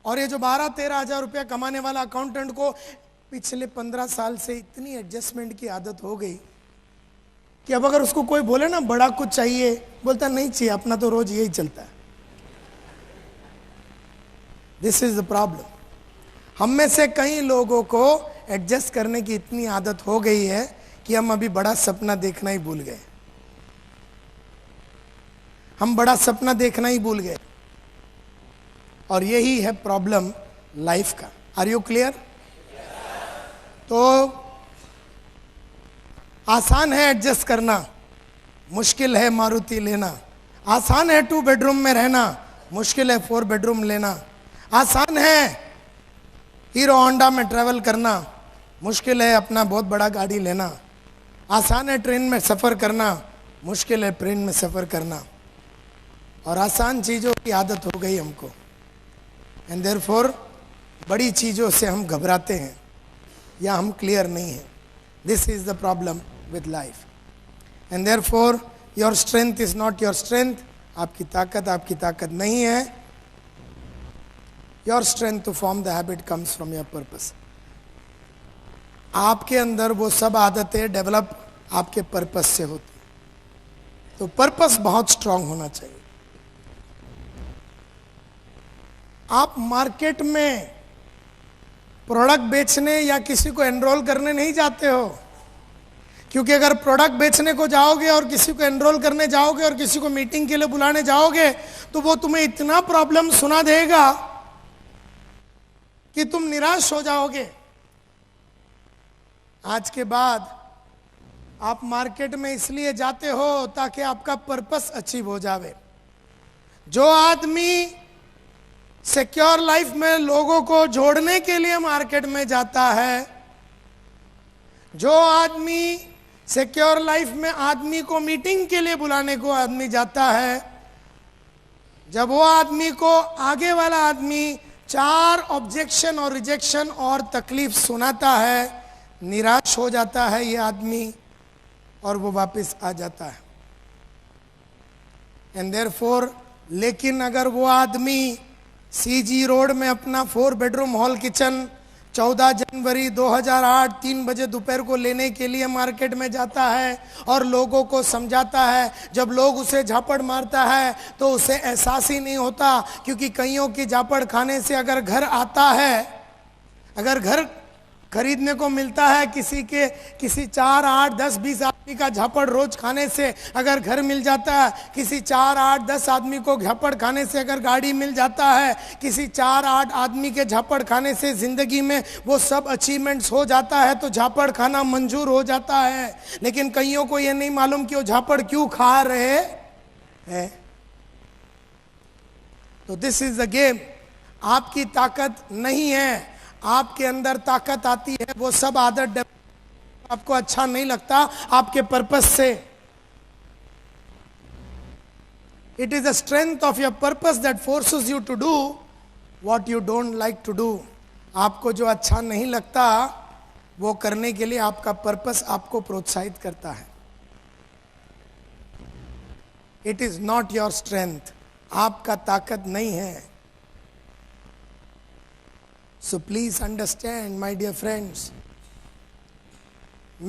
और ये जो 12-13 हजार रुपया कमाने वाला अकाउंटेंट को पिछले 15 साल से इतनी एडजस्टमेंट की आदत हो गई कि अब अगर उसको कोई बोले ना बड़ा कुछ चाहिए, बोलता नहीं चाहिए, अपना तो रोज यही चलता है। This is the problem. हम में से कई लोगों को एडजस्ट करने की इतनी आदत हो गई है कि हम अभी बड़ा सपना देखना ही भूल गए। हम बड़ा सपना देखना ही भूल गए, और यही है प्रॉब्लम लाइफ का। Are you clear? तो आसान है एडजस्ट करना, मुश्किल है मारुति लेना। आसान है 2 बेडरूम में रहना, मुश्किल है 4 बेडरूम लेना। आसान है हीरो होंडा में ट्रैवल करना, मुश्किल है अपना बहुत बड़ा गाड़ी लेना। आसान है ट्रेन में सफ़र करना, मुश्किल है ट्रेन में सफ़र करना। और आसान चीज़ों की आदत हो गई हमको, एंड देयरफॉर बड़ी चीज़ों से हम घबराते हैं या हम क्लियर नहीं हैं। This is the problem with life, and therefore your strength is not your strength. आपकी ताकत नहीं है। Your strength to form the habit comes from your purpose. आपके अंदर वो सब आदतें डेवलप आपके पर्पस से होती। तो पर्पस बहुत स्ट्रांग होना चाहिए। आप मार्केट में प्रोडक्ट बेचने या किसी को एनरोल करने नहीं जाते हो, क्योंकि अगर प्रोडक्ट बेचने को जाओगे और किसी को एनरोल करने जाओगे और किसी को मीटिंग के लिए बुलाने जाओगे तो वो तुम्हें इतना प्रॉब्लम सुना देगा कि तुम निराश हो जाओगे। आज के बाद आप मार्केट में इसलिए जाते हो ताकि आपका पर्पस अचीव हो जावे। जो आदमी सिक्योर लाइफ में लोगों को जोड़ने के लिए मार्केट में जाता है, जो आदमी सिक्योर लाइफ में आदमी को मीटिंग के लिए बुलाने को आदमी जाता है, जब वो आदमी को आगे वाला आदमी 4 ऑब्जेक्शन और रिजेक्शन और तकलीफ सुनाता है, निराश हो जाता है ये आदमी और वो वापस आ जाता है। एंड देयरफॉर, लेकिन अगर वो आदमी सीजी रोड में अपना 4 बेडरूम हॉल किचन 14 जनवरी 2008 3 बजे दोपहर को लेने के लिए मार्केट में जाता है और लोगों को समझाता है, जब लोग उसे झापड़ मारता है तो उसे एहसास ही नहीं होता, क्योंकि कईयों की झापड़ खाने से अगर घर आता है, अगर घर खरीदने को मिलता है, किसी 4, 8, 10, 20 आदमी का झापड़ रोज खाने से अगर घर मिल जाता है, किसी 4, 8, 10 आदमी को झापड़ खाने से अगर गाड़ी मिल जाता है, किसी 4, 8 आदमी के झापड़ खाने से जिंदगी में वो सब अचीवमेंट्स हो जाता है, तो झापड़ खाना मंजूर हो जाता है। लेकिन कईयों को ये नहीं मालूम कि वो झापड़ क्यों खा रहे हैं। तो दिस इज द गेम। आपकी ताकत नहीं है, आपके अंदर ताकत आती है वो सब आदत आपको अच्छा नहीं लगता आपके पर्पस से। It is the strength of your purpose that forces you to do what you don't like to do. आपको जो अच्छा नहीं लगता वो करने के लिए आपका पर्पस आपको प्रोत्साहित करता है। It is not your strength, आपका ताकत नहीं है। So please understand, my dear friends,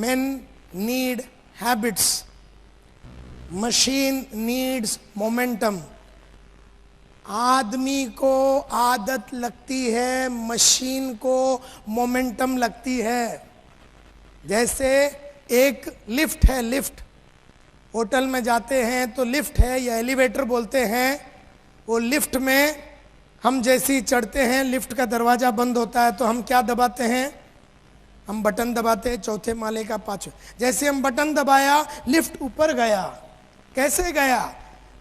men need habits, machine needs momentum. आदमी को आदत लगती है, मशीन को मोमेंटम लगती है। जैसे एक लिफ्ट है, लिफ्ट होटल में जाते हैं तो लिफ्ट है या एलिवेटर बोलते हैं। वो लिफ्ट में हम जैसे ही चढ़ते हैं, लिफ्ट का दरवाजा बंद होता है तो हम क्या दबाते हैं? हम बटन दबाते हैं, 4थे माले का 5वां। जैसे हम बटन दबाया, लिफ्ट ऊपर गया। कैसे गया?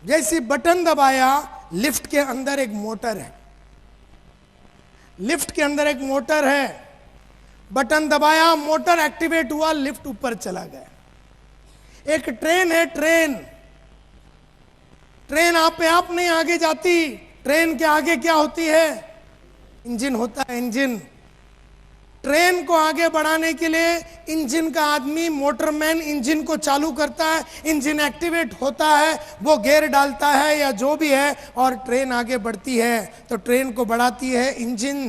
जैसे बटन दबाया, लिफ्ट के अंदर एक मोटर है, लिफ्ट के अंदर एक मोटर है। बटन दबाया, मोटर एक्टिवेट हुआ, लिफ्ट ऊपर चला गया। एक ट्रेन है, ट्रेन आप नहीं आगे जाती। ट्रेन के आगे क्या होती है? इंजन होता है, इंजन। ट्रेन को आगे बढ़ाने के लिए इंजन का आदमी, मोटरमैन इंजन को चालू करता है, इंजन एक्टिवेट होता है, वो गियर डालता है या जो भी है, और ट्रेन आगे बढ़ती है। तो ट्रेन को बढ़ाती है इंजन।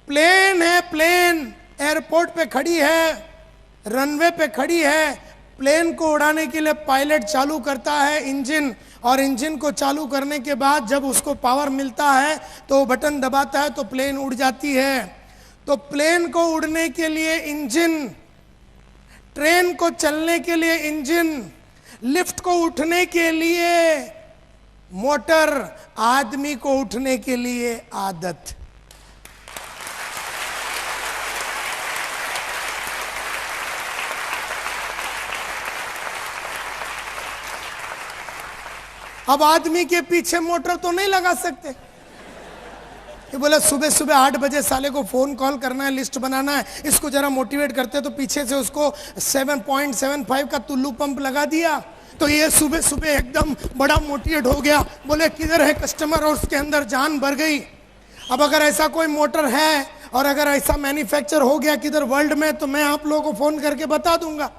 प्लेन है, प्लेन एयरपोर्ट पे खड़ी है, रनवे पे खड़ी है, प्लेन को उड़ाने के लिए पायलट चालू करता है इंजन, और इंजन को चालू करने के बाद जब उसको पावर मिलता है तो बटन दबाता है तो प्लेन उड़ जाती है। तो प्लेन को उड़ने के लिए इंजन, ट्रेन को चलने के लिए इंजन, लिफ्ट को उठने के लिए मोटर, आदमी को उठने के लिए आदत। अब आदमी के पीछे मोटर तो नहीं लगा सकते। ये बोला सुबह सुबह 8 बजे साले को फोन कॉल करना है, लिस्ट बनाना है, इसको जरा मोटिवेट करते, तो पीछे से उसको 7.75 का टुल्लू पंप लगा दिया, तो ये सुबह सुबह एकदम बड़ा मोटिवेट हो गया। बोले किधर है कस्टमर, और उसके अंदर जान भर गई। अब अगर ऐसा कोई मोटर है और अगर ऐसा मैन्युफैक्चर हो गया किधर वर्ल्ड में, तो मैं आप लोगों को फोन करके बता दूंगा।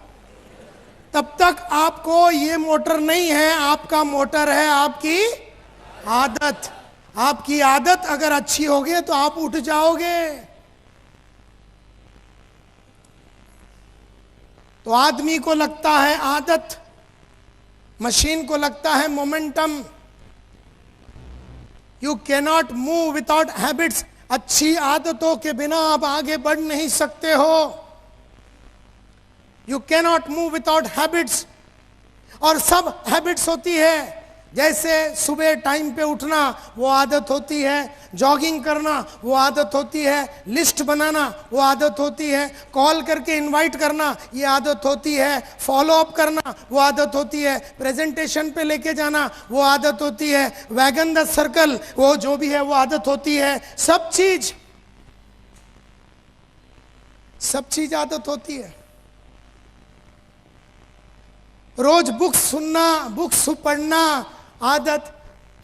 तब तक आपको ये मोटर नहीं है, आपका मोटर है आपकी आदत। आपकी आदत अगर अच्छी होगी तो आप उठ जाओगे। तो आदमी को लगता है आदत, मशीन को लगता है momentum. You cannot move without habits. अच्छी आदतों के बिना आप आगे बढ़ नहीं सकते हो। You cannot move without habits. और सब हैबिट्स होती है, जैसे सुबह टाइम पे उठना वो आदत होती है, जॉगिंग करना वो आदत होती है, लिस्ट बनाना वो आदत होती है, कॉल करके इनवाइट करना ये आदत होती है, फॉलो अप करना वो आदत होती है, प्रेजेंटेशन पे लेके जाना वो आदत होती है, वैगन द सर्कल वो जो भी है वो आदत होती है। सब चीज आदत होती है। रोज बुक्स सुनना, बुक्स पढ़ना आदत,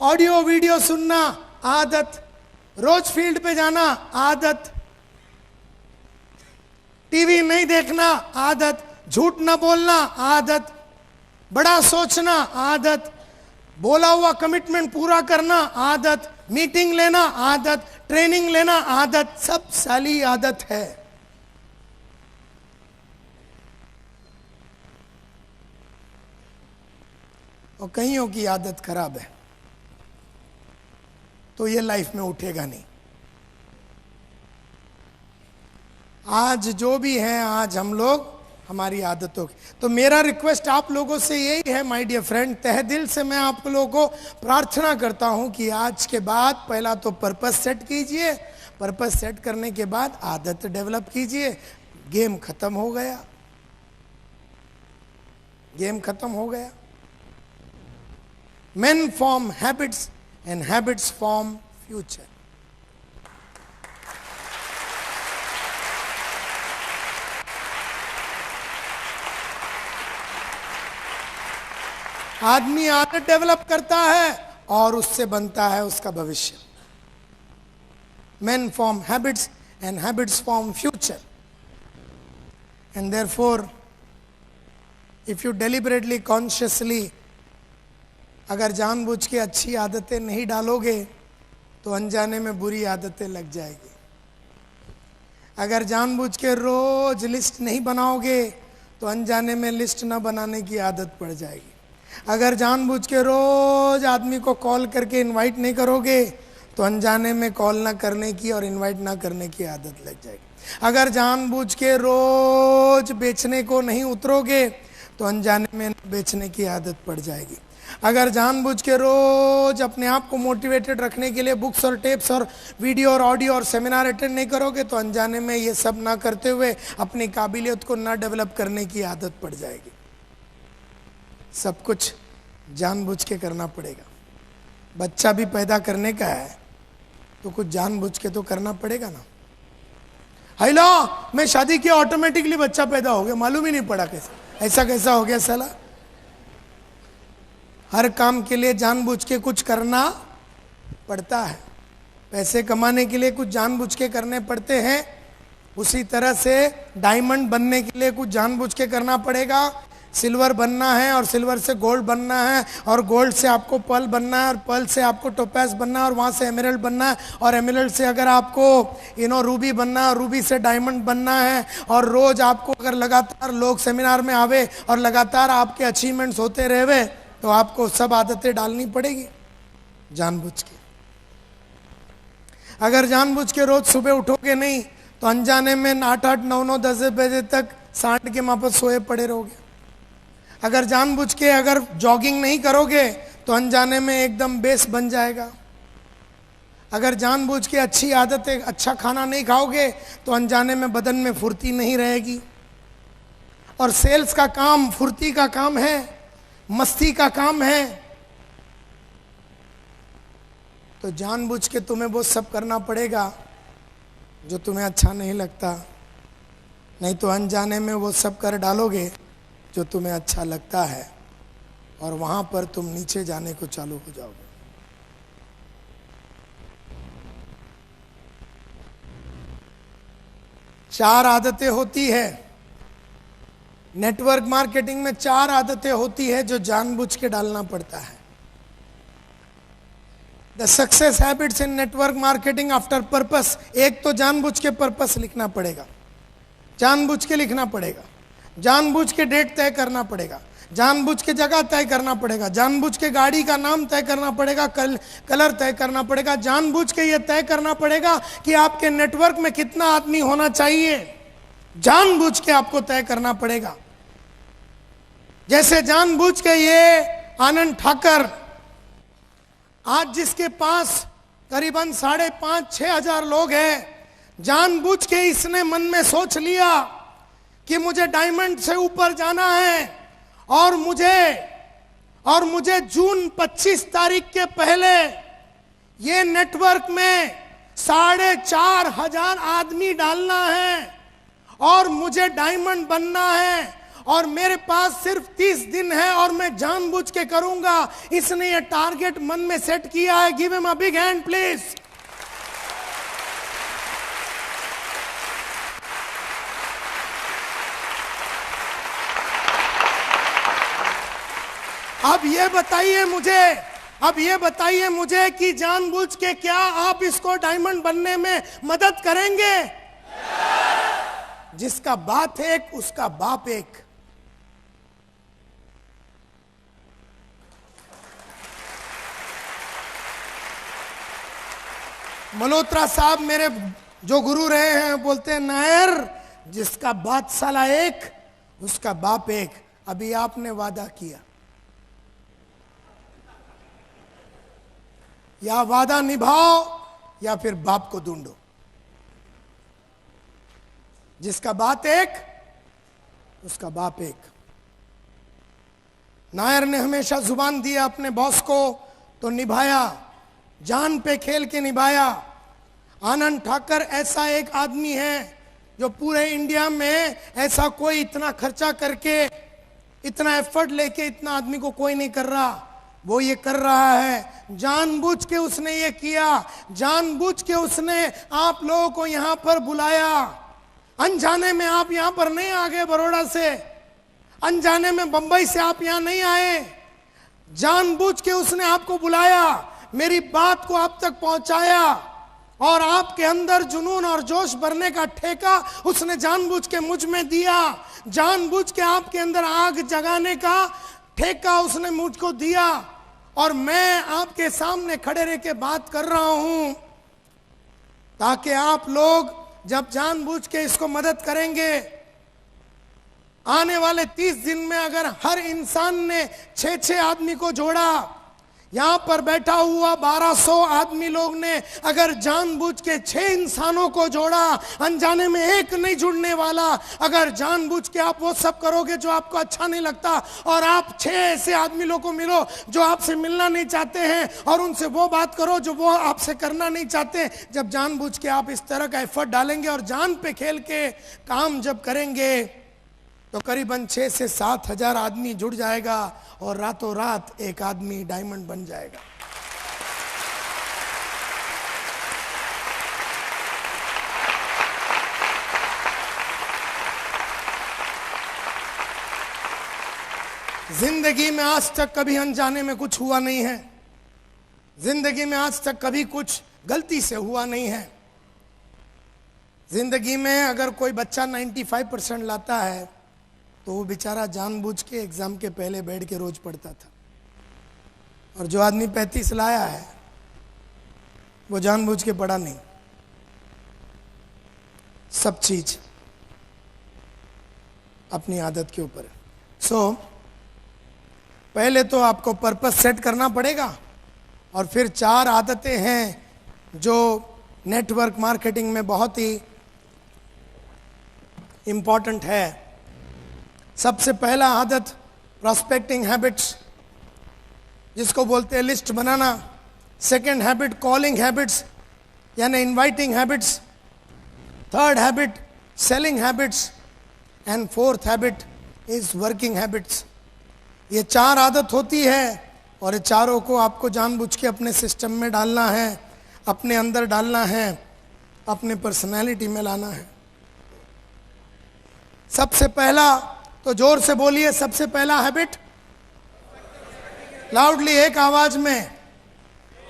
ऑडियो वीडियो सुनना आदत, रोज फील्ड पे जाना आदत, टीवी नहीं देखना आदत, झूठ ना बोलना आदत, बड़ा सोचना आदत, बोला हुआ कमिटमेंट पूरा करना आदत, मीटिंग लेना आदत, ट्रेनिंग लेना आदत, सब साली आदत है। और कईयों की आदत खराब है तो ये लाइफ में उठेगा नहीं। आज जो भी है, आज हम लोग हमारी आदतों की, तो मेरा रिक्वेस्ट आप लोगों से यही है माय डियर फ्रेंड, तहे दिल से मैं आप लोगों को प्रार्थना करता हूं कि आज के बाद पहला तो पर्पस सेट कीजिए, पर्पस सेट करने के बाद आदत डेवलप कीजिए। गेम खत्म हो गया, गेम खत्म हो गया। Men form habits and habits form future. आदमी आदत डेवलप करता है और उससे बनता है उसका भविष्य। Men form habits and habits form future. And therefore, if you deliberately, consciously अगर जानबूझ के अच्छी आदतें नहीं डालोगे तो अनजाने में बुरी आदतें लग जाएगी। अगर जानबूझ के रोज लिस्ट नहीं बनाओगे तो अनजाने में लिस्ट ना बनाने की आदत पड़ जाएगी। अगर जानबूझ के रोज आदमी को कॉल करके इनवाइट नहीं करोगे तो अनजाने में कॉल ना करने की और इनवाइट ना करने की आदत लग जाएगी। अगर जानबूझ के रोज बेचने को नहीं उतरोगे तो अनजाने में बेचने की आदत पड़ जाएगी। अगर जानबूझ के रोज अपने आप को मोटिवेटेड रखने के लिए बुक्स और टेप्स और वीडियो और ऑडियो और सेमिनार अटेंड नहीं करोगे तो अनजाने में ये सब ना करते हुए अपनी काबिलियत को ना डेवलप करने की आदत पड़ जाएगी। सब कुछ जानबूझ के करना पड़ेगा। बच्चा भी पैदा करने का है तो कुछ जानबूझ के तो करना पड़ेगा ना। हेलो, मैं शादी किया ऑटोमेटिकली बच्चा पैदा हो गया, मालूम ही नहीं पड़ा कैसे, ऐसा कैसा हो गया साला। हर काम के लिए जानबूझ के कुछ करना पड़ता है। पैसे कमाने के लिए कुछ जानबूझ के करने पड़ते हैं, उसी तरह से डायमंड बनने के लिए कुछ जानबूझ के करना पड़ेगा। सिल्वर बनना है और सिल्वर से गोल्ड बनना है, और गोल्ड से आपको पर्ल बनना है, और पर्ल से आपको टोपैज बनना है, और वहाँ से एमराल्ड बनना है, और एमराल्ड से अगर आपको रूबी बनना है, और रूबी से डायमंड बनना है। और रोज आपको अगर लगातार लोग सेमिनार में आवे और लगातार आपके अचीवमेंट्स होते रहे, तो आपको सब आदतें डालनी पड़ेगी जानबूझ के। अगर जानबूझ के रोज सुबह उठोगे नहीं तो अनजाने में 8-8, 9-9, 10 बजे तक सांड के मापत सोए पड़े रहोगे। अगर जानबूझ के अगर जॉगिंग नहीं करोगे तो अनजाने में एकदम बेस बन जाएगा। अगर जानबूझ के अच्छी आदतें, अच्छा खाना नहीं खाओगे तो अनजाने में बदन में फुर्ती नहीं रहेगी। और सेल्स का काम फुर्ती का काम है, मस्ती का काम है। तो जानबूझ के तुम्हें वो सब करना पड़ेगा जो तुम्हें अच्छा नहीं लगता, नहीं तो अनजाने में वो सब कर डालोगे जो तुम्हें अच्छा लगता है, और वहां पर तुम नीचे जाने को चालू हो जाओगे। चार आदतें होती है नेटवर्क मार्केटिंग में, 4 आदतें होती है जो जानबूझ के डालना पड़ता है। The success habits in network marketing after purpose. एक तो जानबूझ के पर्पस लिखना पड़ेगा, जानबूझ के लिखना पड़ेगा, जानबूझ के डेट तय करना पड़ेगा, जानबूझ के जगह तय करना पड़ेगा, जानबूझ के गाड़ी का नाम तय करना पड़ेगा, कलर तय करना पड़ेगा, जानबूझ के ये तय करना पड़ेगा कि आपके नेटवर्क में कितना आदमी होना चाहिए, जानबूझ के आपको तय करना पड़ेगा। जैसे जानबूझ के ये आनंद ठाकर, आज जिसके पास करीबन 5,500-6 हजार लोग हैं, जानबूझ के इसने मन में सोच लिया कि मुझे डायमंड से ऊपर जाना है, और मुझे जून 25 तारीख के पहले ये नेटवर्क में 4,500 आदमी डालना है, और मुझे डायमंड बनना है, और मेरे पास सिर्फ 30 दिन है, और मैं जानबूझ के करूंगा। इसने ये टारगेट मन में सेट किया है। Give him a big hand please. अब ये बताइए मुझे कि जानबूझ के क्या आप इसको डायमंड बनने में मदद करेंगे? जिसका बात एक उसका बाप एक। मल्होत्रा साहब मेरे जो गुरु रहे हैं बोलते हैं, नायर जिसका बात साला एक उसका बाप एक। अभी आपने वादा किया, या वादा निभाओ या फिर बाप को ढूंढो। जिसका बात एक उसका बाप एक। नायर ने हमेशा जुबान दिया अपने बॉस को तो निभाया, जान पे खेल के निभाया। आनंद ठाकर ऐसा एक आदमी है जो पूरे इंडिया में ऐसा कोई इतना खर्चा करके, इतना एफर्ट लेके इतना आदमी को कोई नहीं कर रहा, वो ये कर रहा है। जानबूझ के उसने ये किया, जानबूझ के उसने आप लोगों को यहां पर बुलाया। अनजाने में आप यहां पर नहीं आ गए बड़ौदा से, अनजाने में बंबई से आप यहां नहीं आए, जानबूझ के उसने आपको बुलाया, मेरी बात को आप तक पहुंचाया, और आपके अंदर जुनून और जोश भरने का ठेका उसने जानबूझ के मुझ में दिया। जानबूझ के आपके अंदर आग जगाने का ठेका उसने मुझको दिया, और मैं आपके सामने खड़े रह के बात कर रहा हूं ताकि आप लोग जब जानबूझ के इसको मदद करेंगे, आने वाले 30 दिन में अगर हर इंसान ने 6-6 आदमी को जोड़ा, यहां पर बैठा हुआ 1200 आदमी लोग ने अगर जानबूझ के 6 इंसानों को जोड़ा, अनजाने में एक नहीं जुड़ने वाला, अगर जानबूझ के आप वो सब करोगे जो आपको अच्छा नहीं लगता, और आप 6 ऐसे आदमी लोगों को मिलो जो आपसे मिलना नहीं चाहते हैं, और उनसे वो बात करो जो वो आपसे करना नहीं चाहते। जब जानबूझ के आप इस तरह का एफर्ट डालेंगे और जान पे खेल के काम जब करेंगे, तो करीबन 6 से 7 हजार आदमी जुड़ जाएगा, और रातों रात एक आदमी डायमंड बन जाएगा। जिंदगी में आज तक कभी अनजाने में कुछ हुआ नहीं है। जिंदगी में आज तक कभी कुछ गलती से हुआ नहीं है। जिंदगी में अगर कोई बच्चा 95% लाता है तो वो बेचारा जानबूझ के एग्जाम के पहले बैठ के रोज पढ़ता था, और जो आदमी 35 लाया है वो जानबूझ के पढ़ा नहीं। सब चीज अपनी आदत के ऊपर है। सो पहले तो आपको पर्पस सेट करना पड़ेगा, और फिर 4 आदतें हैं जो नेटवर्क मार्केटिंग में बहुत ही इंपॉर्टेंट है। सबसे पहला आदत प्रोस्पेक्टिंग हैबिट्स, जिसको बोलते हैं लिस्ट बनाना। सेकंड हैबिट कॉलिंग हैबिट्स यानी inviting habits. Third habit selling habits, and fourth habit is working habits. ये 4 आदत होती है, और ये चारों को आपको जानबूझ के अपने सिस्टम में डालना है, अपने अंदर डालना है, अपने पर्सनैलिटी में लाना है। सबसे पहला, तो जोर से बोलिए, सबसे पहला हैबिट, लाउडली एक आवाज में,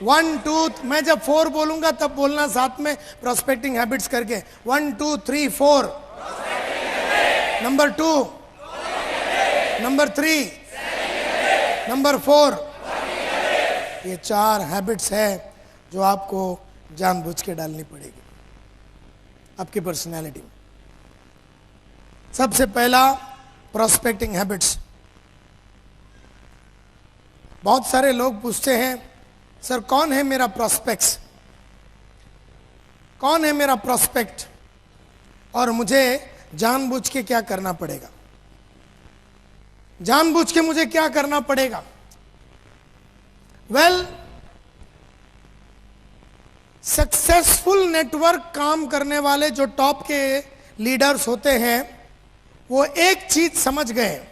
1 2। मैं जब 4 बोलूंगा तब बोलना साथ में, प्रोस्पेक्टिंग हैबिट्स करके। 1 2 3 4। Number 2, number 3, number 4। ये 4 हैबिट्स है जो आपको जानबूझ के डालनी पड़ेगी आपकी पर्सनैलिटी में। सबसे पहला प्रोस्पेक्टिंग हैबिट्स। बहुत सारे लोग पूछते हैं, सर कौन है मेरा प्रोस्पेक्ट्स, कौन है मेरा प्रोस्पेक्ट, और मुझे जानबूझ के क्या करना पड़ेगा, जानबूझ के मुझे क्या करना पड़ेगा। वेल, सक्सेसफुल नेटवर्क काम करने वाले जो टॉप के लीडर्स होते हैं, वो एक चीज समझ गए,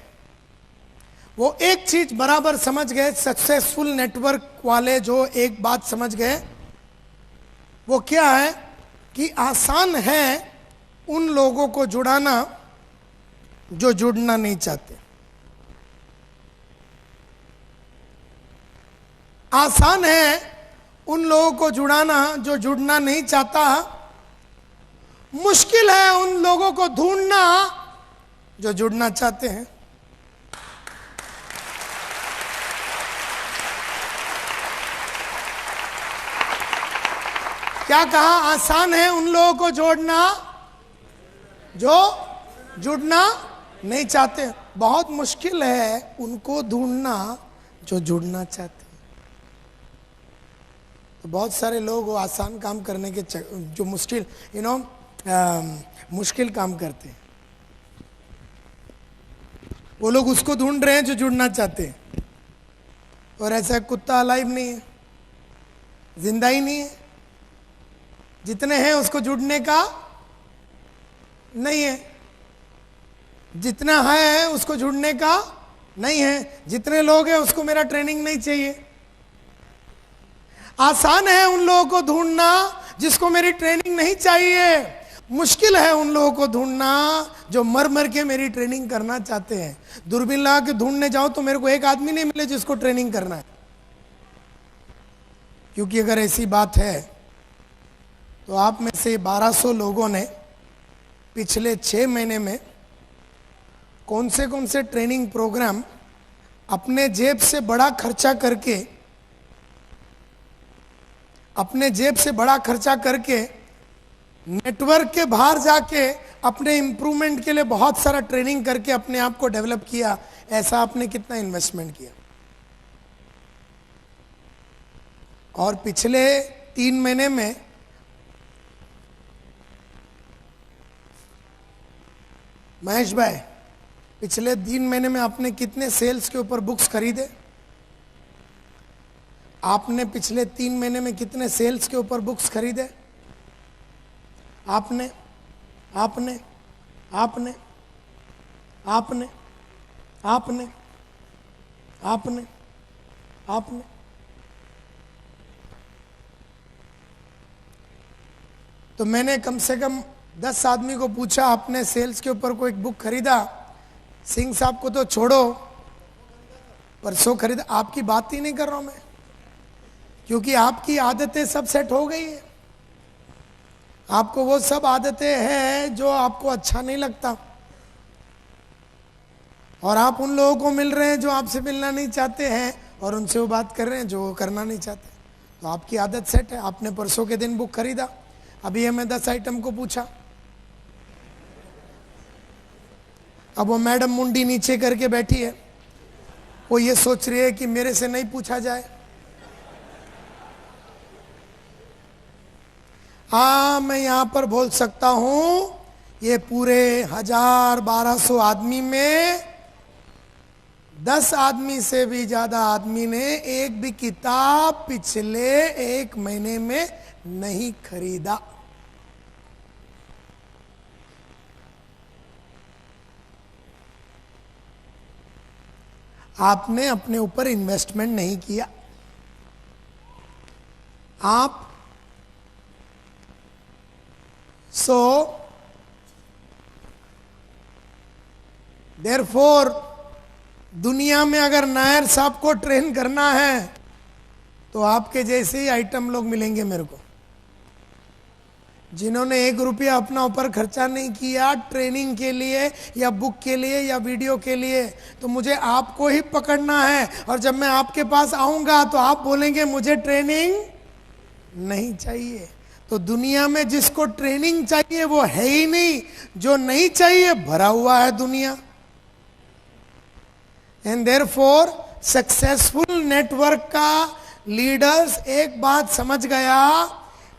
वो एक चीज बराबर समझ गए। सक्सेसफुल नेटवर्क वाले जो एक बात समझ गए, वो क्या है कि आसान है उन लोगों को जुड़ाना जो जुड़ना नहीं चाहते। आसान है उन लोगों को जुड़ाना जो जुड़ना नहीं चाहता। मुश्किल है उन लोगों को ढूंढना जो जुड़ना चाहते हैं। क्या कहा? आसान है उन लोगों को जोड़ना जो जुड़ना नहीं चाहते, बहुत मुश्किल है उनको ढूंढना जो जुड़ना चाहते। तो बहुत सारे लोग वो आसान काम करने के जो मुश्किल मुश्किल काम करते हैं, वो लोग उसको ढूंढ रहे हैं जो जुड़ना चाहते हैं। और ऐसा कुत्ता अलाइव नहीं है, जिंदा ही नहीं है। जितने हैं उसको जुड़ने का नहीं है, जितना है उसको जुड़ने का नहीं है। जितने लोग हैं उसको मेरा ट्रेनिंग नहीं चाहिए। आसान है उन लोगों को ढूंढना जिसको मेरी ट्रेनिंग नहीं चाहिए। मुश्किल है उन लोगों को ढूंढना जो मर मर के मेरी ट्रेनिंग करना चाहते हैं। दूरबीन लगा के ढूंढने जाओ तो मेरे को एक आदमी नहीं मिले जिसको ट्रेनिंग करना है। क्योंकि अगर ऐसी बात है तो आप में से 1200 लोगों ने पिछले 6 महीने में कौन से ट्रेनिंग प्रोग्राम अपने जेब से बड़ा खर्चा करके, अपने जेब से बड़ा खर्चा करके नेटवर्क के बाहर जाके अपने इंप्रूवमेंट के लिए बहुत सारा ट्रेनिंग करके अपने आप को डेवलप किया। ऐसा आपने कितना इन्वेस्टमेंट किया? और पिछले 3 महीने में महेश भाई, पिछले 3 महीने में आपने कितने सेल्स के ऊपर बुक्स खरीदे? आपने पिछले 3 महीने में कितने सेल्स के ऊपर बुक्स खरीदे? आपने आपने आपने आपने आपने आपने आपने तो मैंने कम से कम 10 आदमी को पूछा, आपने सेल्स के ऊपर कोई बुक खरीदा? सिंह साहब को तो छोड़ो, परसों खरीद, आपकी बात ही नहीं कर रहा हूं मैं, क्योंकि आपकी आदतें सब सेट हो गई है। आपको वो सब आदतें हैं जो आपको अच्छा नहीं लगता, और आप उन लोगों को मिल रहे हैं जो आपसे मिलना नहीं चाहते हैं, और उनसे वो बात कर रहे हैं जो वो करना नहीं चाहते। तो आपकी आदत सेट है। आपने परसों के दिन बुक खरीदा, अभी हमें 10 आइटम को पूछा, अब वो मैडम मुंडी नीचे करके बैठी है, वो ये सोच रही है कि मेरे से नहीं पूछा जाए। हाँ, मैं यहां पर बोल सकता हूं, ये पूरे 1000-1200 आदमी में 10 आदमी से भी ज्यादा आदमी ने एक भी किताब पिछले 1 महीने में नहीं खरीदा। आपने अपने ऊपर इन्वेस्टमेंट नहीं किया। आप देयरफॉर दुनिया में अगर नायर साहब को ट्रेन करना है तो आपके जैसे ही आइटम लोग मिलेंगे मेरे को, जिन्होंने 1 रुपया अपना ऊपर खर्चा नहीं किया ट्रेनिंग के लिए या बुक के लिए या वीडियो के लिए। तो मुझे आपको ही पकड़ना है, और जब मैं आपके पास आऊंगा तो आप बोलेंगे मुझे ट्रेनिंग नहीं चाहिए। तो दुनिया में जिसको ट्रेनिंग चाहिए वो है ही नहीं, जो नहीं चाहिए भरा हुआ है दुनिया। एंड देयरफॉर सक्सेसफुल नेटवर्क का लीडर्स एक बात समझ गया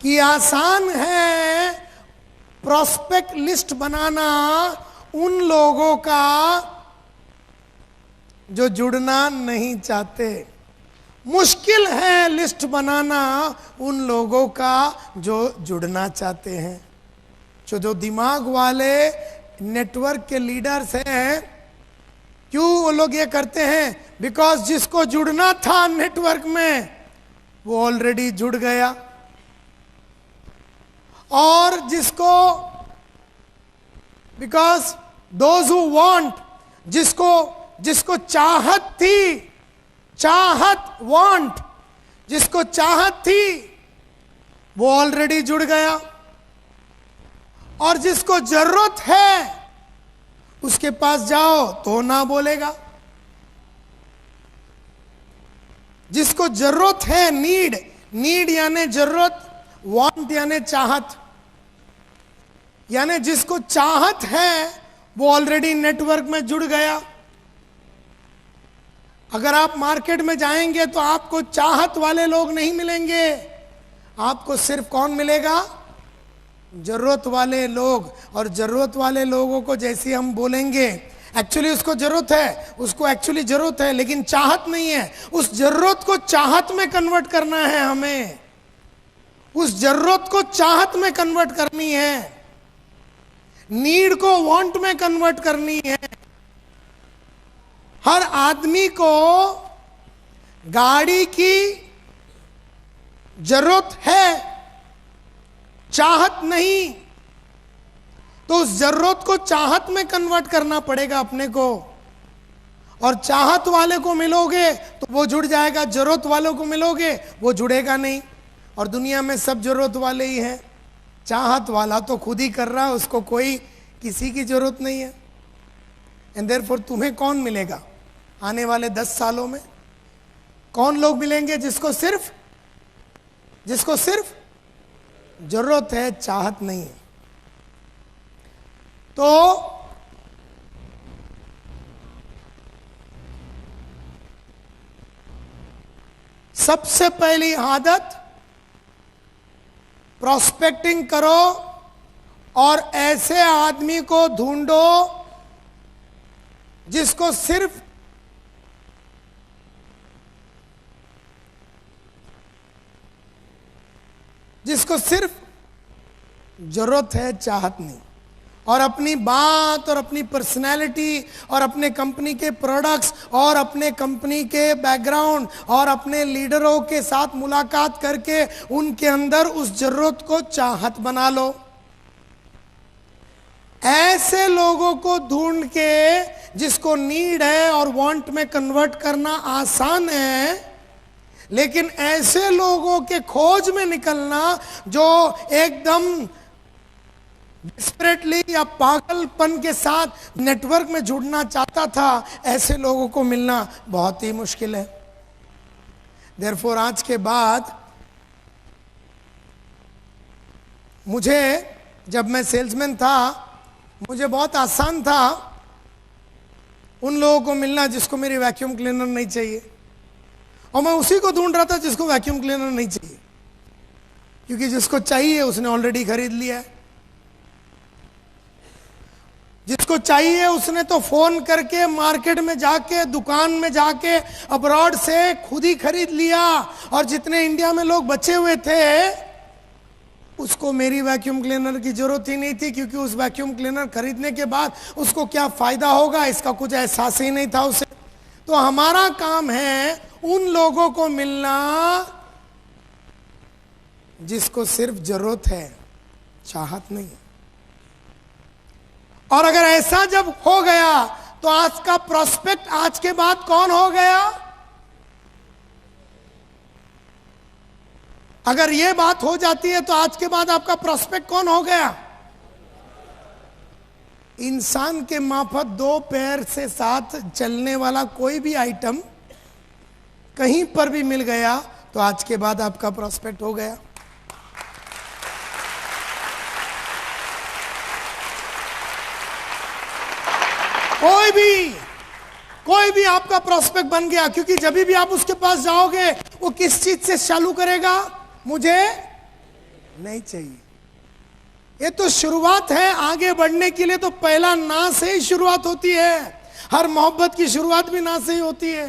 कि आसान है प्रोस्पेक्ट लिस्ट बनाना उन लोगों का जो जुड़ना नहीं चाहते, मुश्किल है लिस्ट बनाना उन लोगों का जो जुड़ना चाहते हैं। जो दिमाग वाले नेटवर्क के लीडर्स हैं, क्यों वो लोग ये करते हैं? बिकॉज जिसको जुड़ना था नेटवर्क में वो ऑलरेडी जुड़ गया, और जिसको बिकॉज दोज हु वांट, जिसको चाहत थी, चाहत वांट, जिसको चाहत थी वो ऑलरेडी जुड़ गया, और जिसको जरूरत है उसके पास जाओ तो ना बोलेगा। जिसको जरूरत है, नीड यानी जरूरत, वांट यानी चाहत, यानी जिसको चाहत है वो ऑलरेडी नेटवर्क में जुड़ गया। अगर आप मार्केट में जाएंगे तो आपको चाहत वाले लोग नहीं मिलेंगे, आपको सिर्फ कौन मिलेगा? जरूरत वाले लोग। और जरूरत वाले लोगों को जैसे हम बोलेंगे, एक्चुअली उसको जरूरत है, उसको एक्चुअली जरूरत है लेकिन चाहत नहीं है, उस जरूरत को चाहत में कन्वर्ट करना है हमें, उस जरूरत को चाहत में कन्वर्ट करनी है, नीड को वांट में कन्वर्ट करनी है। हर आदमी को गाड़ी की जरूरत है, चाहत नहीं, तो उस जरूरत को चाहत में कन्वर्ट करना पड़ेगा अपने को। और चाहत वाले को मिलोगे तो वो जुड़ जाएगा, जरूरत वालों को मिलोगे वो जुड़ेगा नहीं। और दुनिया में सब जरूरत वाले ही हैं, चाहत वाला तो खुद ही कर रहा है, उसको कोई किसी की जरूरत नहीं है। एंड देयरफॉर तुम्हें कौन मिलेगा आने वाले 10 सालों में? कौन लोग मिलेंगे जिसको सिर्फ जरूरत है, चाहत नहीं है? तो सबसे पहली आदत, प्रोस्पेक्टिंग करो और ऐसे आदमी को ढूंढो जिसको सिर्फ जरूरत है, चाहत नहीं। और अपनी बात और अपनी पर्सनैलिटी और अपने कंपनी के प्रोडक्ट्स और अपने कंपनी के बैकग्राउंड और अपने लीडरों के साथ मुलाकात करके उनके अंदर उस जरूरत को चाहत बना लो। ऐसे लोगों को ढूंढ के जिसको नीड है और वांट में कन्वर्ट करना आसान है, लेकिन ऐसे लोगों के खोज में निकलना जो एकदम डिस्परेटली या पागलपन के साथ नेटवर्क में जुड़ना चाहता था, ऐसे लोगों को मिलना बहुत ही मुश्किल है। देयरफॉर आज के बाद मुझे, जब मैं सेल्समैन था, मुझे बहुत आसान था उन लोगों को मिलना जिसको मेरी वैक्यूम क्लीनर नहीं चाहिए, और मैं उसी को ढूंढ रहा था जिसको वैक्यूम क्लीनर नहीं चाहिए, क्योंकि जिसको चाहिए उसने ऑलरेडी खरीद लिया है। जिसको चाहिए उसने तो फोन करके मार्केट में जाके, दुकान में जाके, अब्रॉड से खुद ही खरीद लिया, और जितने इंडिया में लोग बचे हुए थे उसको मेरी वैक्यूम क्लीनर की जरूरत ही नहीं थी, क्योंकि उस वैक्यूम क्लीनर खरीदने के बाद उसको क्या फायदा होगा इसका कुछ एहसास ही नहीं था उसे। तो हमारा काम है उन लोगों को मिलना जिसको सिर्फ जरूरत है, चाहत नहीं। और अगर ऐसा जब हो गया तो आज का प्रोस्पेक्ट आज के बाद कौन हो गया? अगर यह बात हो जाती है तो आज के बाद आपका प्रोस्पेक्ट कौन हो गया? इंसान के माफक 2 पैर से साथ चलने वाला कोई भी आइटम कहीं पर भी मिल गया तो आज के बाद आपका प्रोस्पेक्ट हो गया। कोई भी आपका प्रोस्पेक्ट बन गया, क्योंकि जब भी आप उसके पास जाओगे वो किस चीज से चालू करेगा? मुझे नहीं चाहिए। ये तो शुरुआत है, आगे बढ़ने के लिए तो पहला ना से ही शुरुआत होती है। हर मोहब्बत की शुरुआत भी ना से ही होती है।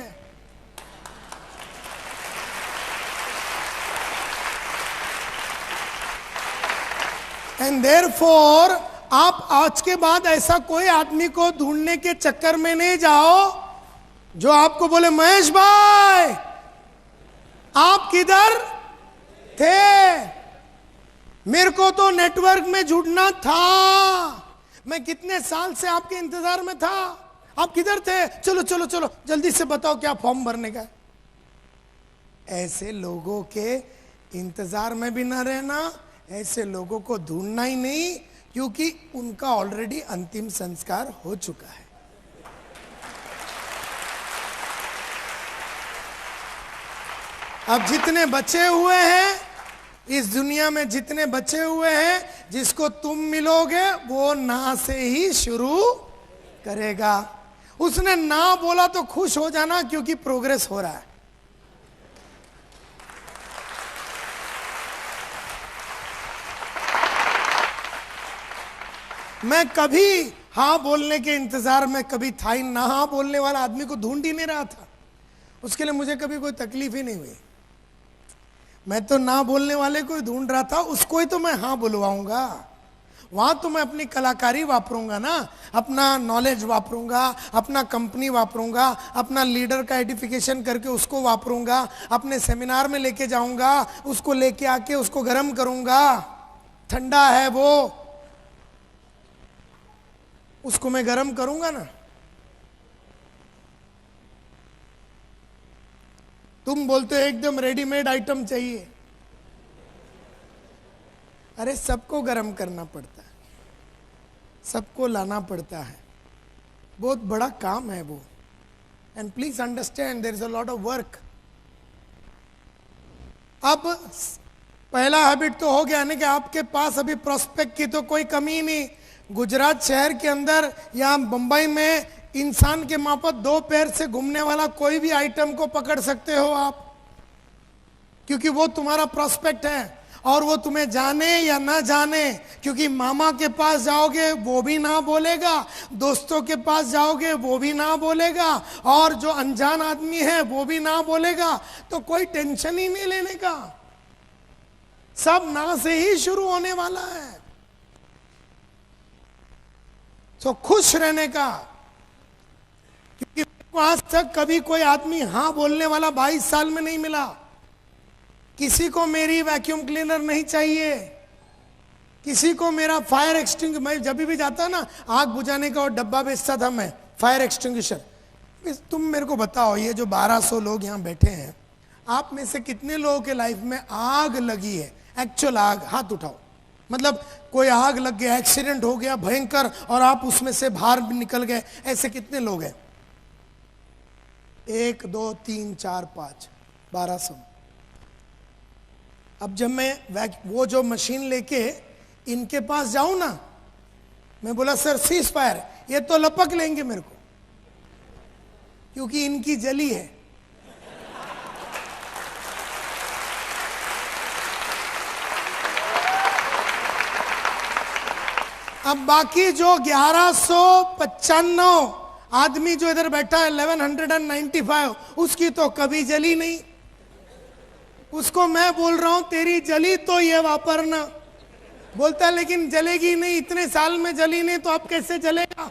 एंड देयरफॉर आप आज के बाद ऐसा कोई आदमी को ढूंढने के चक्कर में नहीं जाओ जो आपको बोले, महेश भाई आप किधर थे? मेरे को तो नेटवर्क में जुड़ना था, मैं कितने साल से आपके इंतजार में था, आप किधर थे? चलो चलो चलो जल्दी से बताओ क्या फॉर्म भरने का है। ऐसे लोगों के इंतजार में भी ना रहना, ऐसे लोगों को ढूंढना ही नहीं, क्योंकि उनका ऑलरेडी अंतिम संस्कार हो चुका है। अब जितने बचे हुए हैं इस दुनिया में, जितने बचे हुए हैं, जिसको तुम मिलोगे वो ना से ही शुरू करेगा। उसने ना बोला तो खुश हो जाना, क्योंकि प्रोग्रेस हो रहा है। मैं कभी हाँ बोलने के इंतजार में कभी था ही ना, हाँ बोलने वाला आदमी को ढूंढ ही नहीं रहा था। उसके लिए मुझे कभी कोई तकलीफ ही नहीं हुई। मैं तो ना बोलने वाले को ही ढूंढ रहा था, उसको ही तो मैं हाँ बुलवाऊंगा। वहां तो मैं अपनी कलाकारी वापरूंगा ना, अपना नॉलेज वापरूंगा, अपना कंपनी वापरूंगा, अपना लीडर का एडिफिकेशन करके उसको वापरूंगा, अपने सेमिनार में लेके जाऊंगा, उसको लेके आके उसको गर्म करूंगा। ठंडा है वो, उसको मैं गर्म करूंगा ना। तुम बोलते हो एकदम रेडीमेड आइटम चाहिए। अरे सबको गर्म करना पड़ता है, सबको लाना पड़ता है, बहुत बड़ा काम है वो। And please understand there is a lot of work. अब पहला हैबिट तो हो गया ना कि आपके पास अभी प्रोस्पेक्ट की तो कोई कमी नहीं। गुजरात शहर के अंदर या मुंबई में इंसान के मापत 2 पैर से घूमने वाला कोई भी आइटम को पकड़ सकते हो आप, क्योंकि वो तुम्हारा प्रोस्पेक्ट है। और वो तुम्हें जाने या ना जाने, क्योंकि मामा के पास जाओगे वो भी ना बोलेगा, दोस्तों के पास जाओगे वो भी ना बोलेगा, और जो अनजान आदमी है वो भी ना बोलेगा। तो कोई टेंशन ही नहीं लेने का, सब ना से ही शुरू होने वाला है। तो खुश रहने का, क्योंकि आज तक कभी कोई आदमी हाँ बोलने वाला 22 साल में नहीं मिला। किसी को मेरी वैक्यूम क्लीनर नहीं चाहिए, किसी को मेरा फायर एक्सटिंग, मैं जब भी जाता ना आग बुझाने का और डब्बा बेचता था मैं, फायर एक्सटिंग्विशर। तुम मेरे को बताओ, ये जो 1200 लोग यहाँ बैठे हैं, आप में से कितने लोगों के लाइफ में आग लगी है, एक्चुअल आग? हाथ उठाओ। मतलब कोई आग लग गया, एक्सीडेंट हो गया भयंकर और आप उसमें से बाहर निकल गए, ऐसे कितने लोग हैं? 1 2 3 4 5 1200। अब जब मैं वो जो मशीन लेके इनके पास जाऊं ना, मैं बोला सर सीज फायर, ये तो लपक लेंगे मेरे को, क्योंकि इनकी जली है। अब बाकी जो 1195 आदमी जो इधर बैठा है, 1195, उसकी तो कभी जली नहीं। उसको मैं बोल रहा हूं तेरी जली तो ये वापरना, बोलता है लेकिन जलेगी नहीं, इतने साल में जली नहीं तो अब कैसे जलेगा?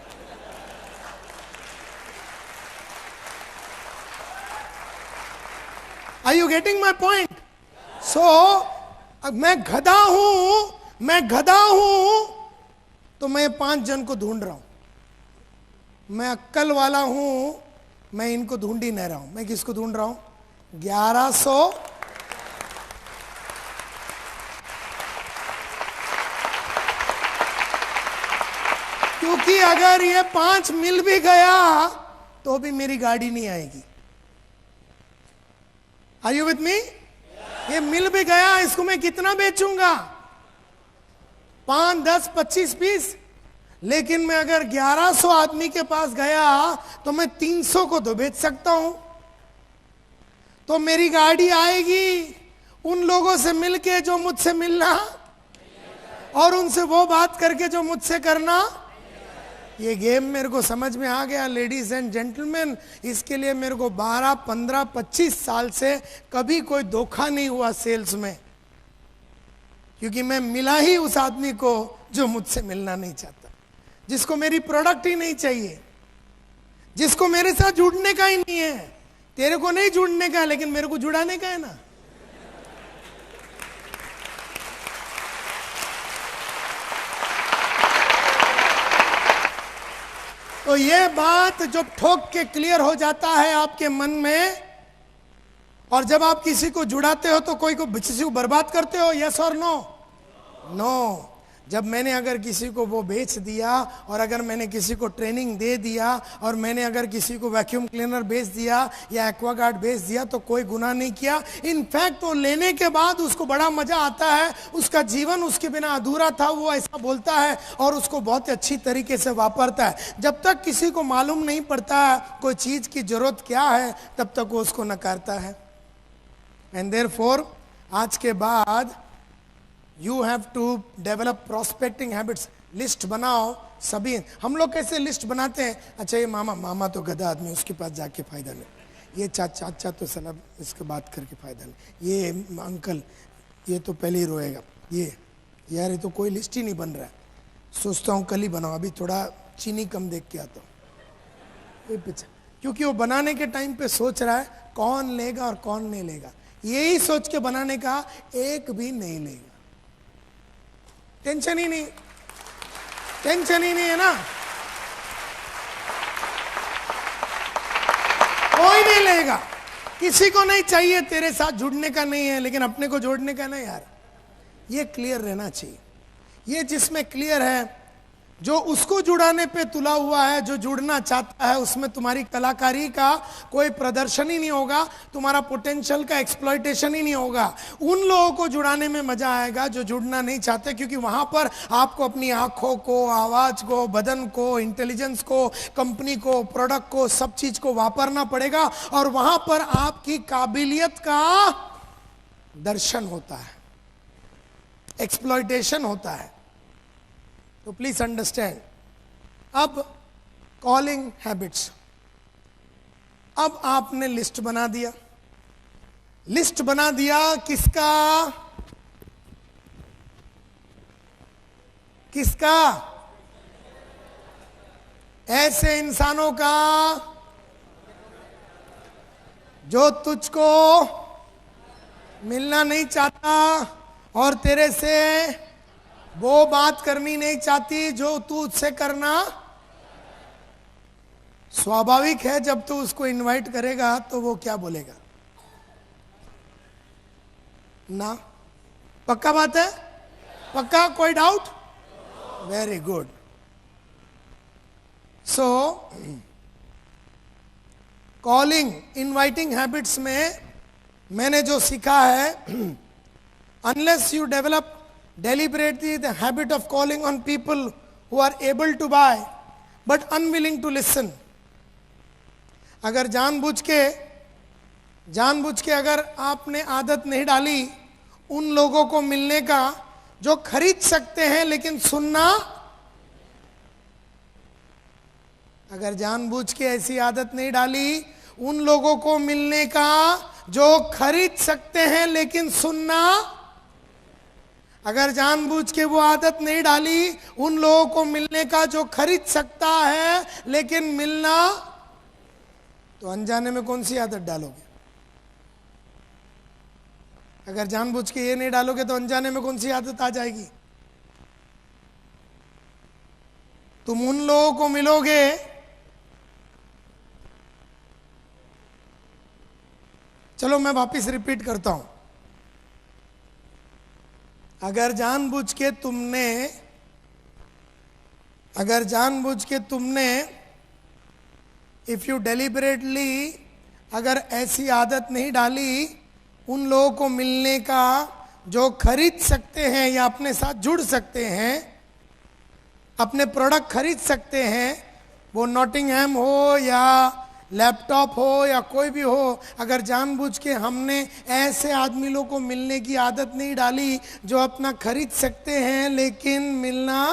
Are you getting my point? So, मैं गधा हूं तो मैं 5 जन को ढूंढ रहा हूं। मैं अक्कल वाला हूं, मैं इनको ढूंढ ही नहीं रहा हूं। मैं किसको ढूंढ रहा हूं? 1100। क्योंकि अगर ये 5 मिल भी गया तो भी मेरी गाड़ी नहीं आएगी। Are you with me? ये मिल भी गया, इसको मैं कितना बेचूंगा? 5 10 25 पीस। लेकिन मैं अगर 1100 आदमी के पास गया तो मैं 300 को तो बेच सकता हूं। तो मेरी गाड़ी आएगी उन लोगों से मिलके जो मुझसे मिलना, और उनसे वो बात करके जो मुझसे करना। ये गेम मेरे को समझ में आ गया लेडीज एंड जेंटलमैन। इसके लिए मेरे को 12 15 25 साल से कभी कोई धोखा नहीं हुआ सेल्स में, क्योंकि मैं मिला ही उस आदमी को जो मुझसे मिलना नहीं चाहता, जिसको मेरी प्रोडक्ट ही नहीं चाहिए, जिसको मेरे साथ जुड़ने का ही नहीं है। तेरे को नहीं जुड़ने का है, लेकिन मेरे को जुड़ाने का है ना। तो ये बात जब ठोक के क्लियर हो जाता है आपके मन में, और जब आप किसी को जुड़ाते हो तो कोई को किसी को बर्बाद करते हो, यस और नो? नो। जब मैंने अगर किसी को वो बेच दिया, और अगर मैंने किसी को ट्रेनिंग दे दिया, और मैंने अगर किसी को वैक्यूम क्लीनर बेच दिया या एक्वागार्ड बेच दिया, तो कोई गुनाह नहीं किया। इनफैक्ट वो लेने के बाद उसको बड़ा मजा आता है, उसका जीवन उसके बिना अधूरा था, वो ऐसा बोलता है और उसको बहुत अच्छी तरीके से वापरता है। जब तक किसी को मालूम नहीं पड़ता कोई चीज की जरूरत क्या है, तब तक वो उसको नकारता है। एंड देयरफॉर आज के बाद you have to develop prospecting habits. List बनाओ सभी। हम लोग कैसे लिस्ट बनाते हैं? अच्छा ये मामा तो गधा आदमी, उसके पास जाके फायदा नहीं। ये चाचा तो सलाह इसके बात करके फायदा नहीं। ये अंकल ये तो पहले ही रोएगा। ये यार ये तो कोई लिस्ट ही नहीं बन रहा है। सोचता हूँ कल ही बनाओ, अभी थोड़ा चीनी कम देख के आता हूँ। ये पीछे, क्योंकि वो बनाने के टाइम पे सोच रहा है कौन लेगा और कौन नहीं लेगा। यही सोच के बनाने का, एक भी नहीं लेगा। टेंशन ही नहीं है ना। कोई नहीं लेगा, किसी को नहीं चाहिए, तेरे साथ जुड़ने का नहीं है, लेकिन अपने को जोड़ने का नहीं यार। ये क्लियर रहना चाहिए। ये जिसमें क्लियर है, जो उसको जुड़ाने पे तुला हुआ है, जो जुड़ना चाहता है, उसमें तुम्हारी कलाकारी का कोई प्रदर्शन ही नहीं होगा, तुम्हारा पोटेंशियल का एक्सप्लॉयटेशन ही नहीं होगा। उन लोगों को जुड़ाने में मजा आएगा जो जुड़ना नहीं चाहते, क्योंकि वहां पर आपको अपनी आंखों को, आवाज को, बदन को, इंटेलिजेंस को, कंपनी को, प्रोडक्ट को, सब चीज को वापरना पड़ेगा, और वहां पर आपकी काबिलियत का दर्शन होता है, एक्सप्लॉयटेशन होता है। तो प्लीज अंडरस्टैंड। अब कॉलिंग हैबिट्स, अब आपने लिस्ट बना दिया। लिस्ट बना दिया किसका? किसका? ऐसे इंसानों का जो तुझको मिलना नहीं चाहता और तेरे से वो बात करनी नहीं चाहती जो तू उससे करना। स्वाभाविक है जब तू उसको इनवाइट करेगा तो वो क्या बोलेगा ना। पक्का बात है? पक्का? कोई doubt? Very good. So calling inviting habits में मैंने जो सीखा है, unless you develop deliberately the habit of calling on people who are able to buy but unwilling to listen, अगर जानबूझ के अगर आपने आदत नहीं डाली उन लोगों को मिलने का जो खरीद सकते हैं लेकिन सुनना, अगर जानबूझ के ऐसी आदत नहीं डाली उन लोगों को मिलने का जो खरीद सकते हैं लेकिन सुनना, अगर जानबूझ के वो आदत नहीं डाली उन लोगों को मिलने का जो खरीद सकता है लेकिन मिलना, तो अनजाने में कौन सी आदत डालोगे? अगर जानबूझ के ये नहीं डालोगे तो अनजाने में कौन सी आदत आ जाएगी? तुम उन लोगों को मिलोगे चलो मैं वापस रिपीट करता हूं। अगर जानबूझ के तुमने इफ यू डेलिबरेटली अगर ऐसी आदत नहीं डाली उन लोगों को मिलने का जो खरीद सकते हैं या अपने साथ जुड़ सकते हैं, अपने प्रोडक्ट खरीद सकते हैं, वो नॉटिंघम हो या लैपटॉप हो या कोई भी हो, अगर जानबूझ के हमने ऐसे आदमी लोगों को मिलने की आदत नहीं डाली जो अपना खरीद सकते हैं लेकिन मिलना,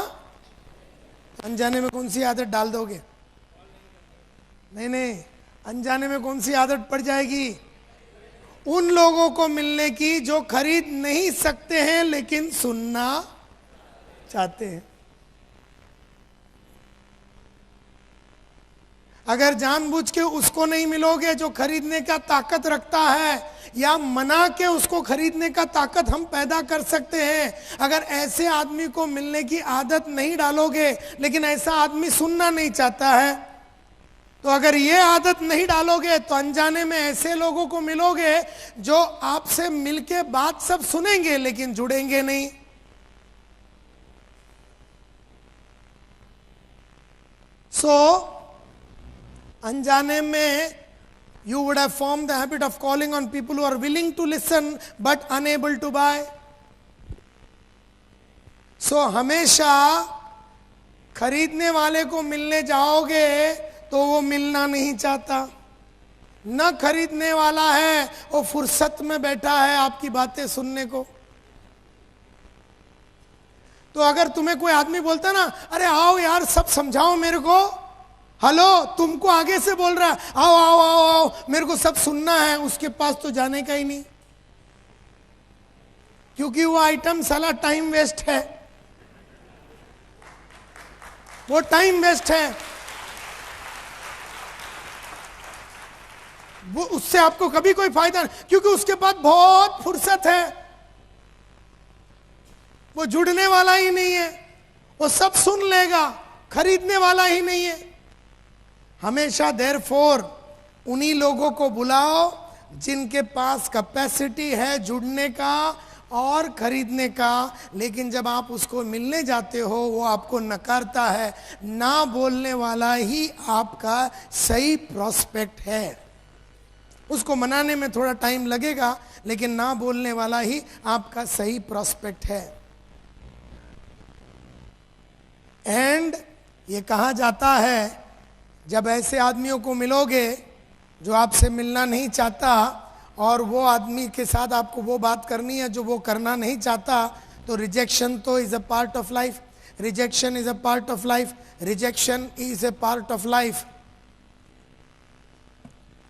अनजाने में कौन सी आदत डाल दोगे? नहीं, अनजाने में कौन सी आदत पड़ जाएगी? उन लोगों को मिलने की जो खरीद नहीं सकते हैं लेकिन सुनना चाहते हैं। अगर जानबूझ के उसको नहीं मिलोगे जो खरीदने का ताकत रखता है या मना के उसको खरीदने का ताकत हम पैदा कर सकते हैं, अगर ऐसे आदमी को मिलने की आदत नहीं डालोगे लेकिन ऐसा आदमी सुनना नहीं चाहता है, तो अगर ये आदत नहीं डालोगे तो अनजाने में ऐसे लोगों को मिलोगे जो आपसे मिलके बात सब सुनेंगे लेकिन जुड़ेंगे नहीं। अनजाने में you would have formed the habit of calling on people who are willing to listen but unable to buy. हमेशा खरीदने वाले को मिलने जाओगे तो वो मिलना नहीं चाहता, न खरीदने वाला है वो फुर्सत में बैठा है आपकी बातें सुनने को। तो अगर तुम्हें कोई आदमी बोलता ना, अरे आओ यार सब समझाओ मेरे को, हेलो तुमको आगे से बोल रहा है, आओ आओ आओ आओ मेरे को सब सुनना है, उसके पास तो जाने का ही नहीं, क्योंकि वो आइटम साला टाइम वेस्ट है, वो टाइम वेस्ट है, वो उससे आपको कभी कोई फायदा नहीं, क्योंकि उसके पास बहुत फुर्सत है, वो जुड़ने वाला ही नहीं है, वो सब सुन लेगा, खरीदने वाला ही नहीं है। हमेशा देयरफॉर उन्हीं लोगों को बुलाओ जिनके पास कैपेसिटी है जुड़ने का और खरीदने का, लेकिन जब आप उसको मिलने जाते हो वो आपको नकारता है। ना बोलने वाला ही आपका सही प्रोस्पेक्ट है, उसको मनाने में थोड़ा टाइम लगेगा लेकिन ना बोलने वाला ही आपका सही प्रोस्पेक्ट है। एंड ये कहा जाता है जब ऐसे आदमियों को मिलोगे जो आपसे मिलना नहीं चाहता और वो आदमी के साथ आपको वो बात करनी है जो वो करना नहीं चाहता, तो रिजेक्शन तो is a part of life, rejection is a part of life, rejection is a part of life.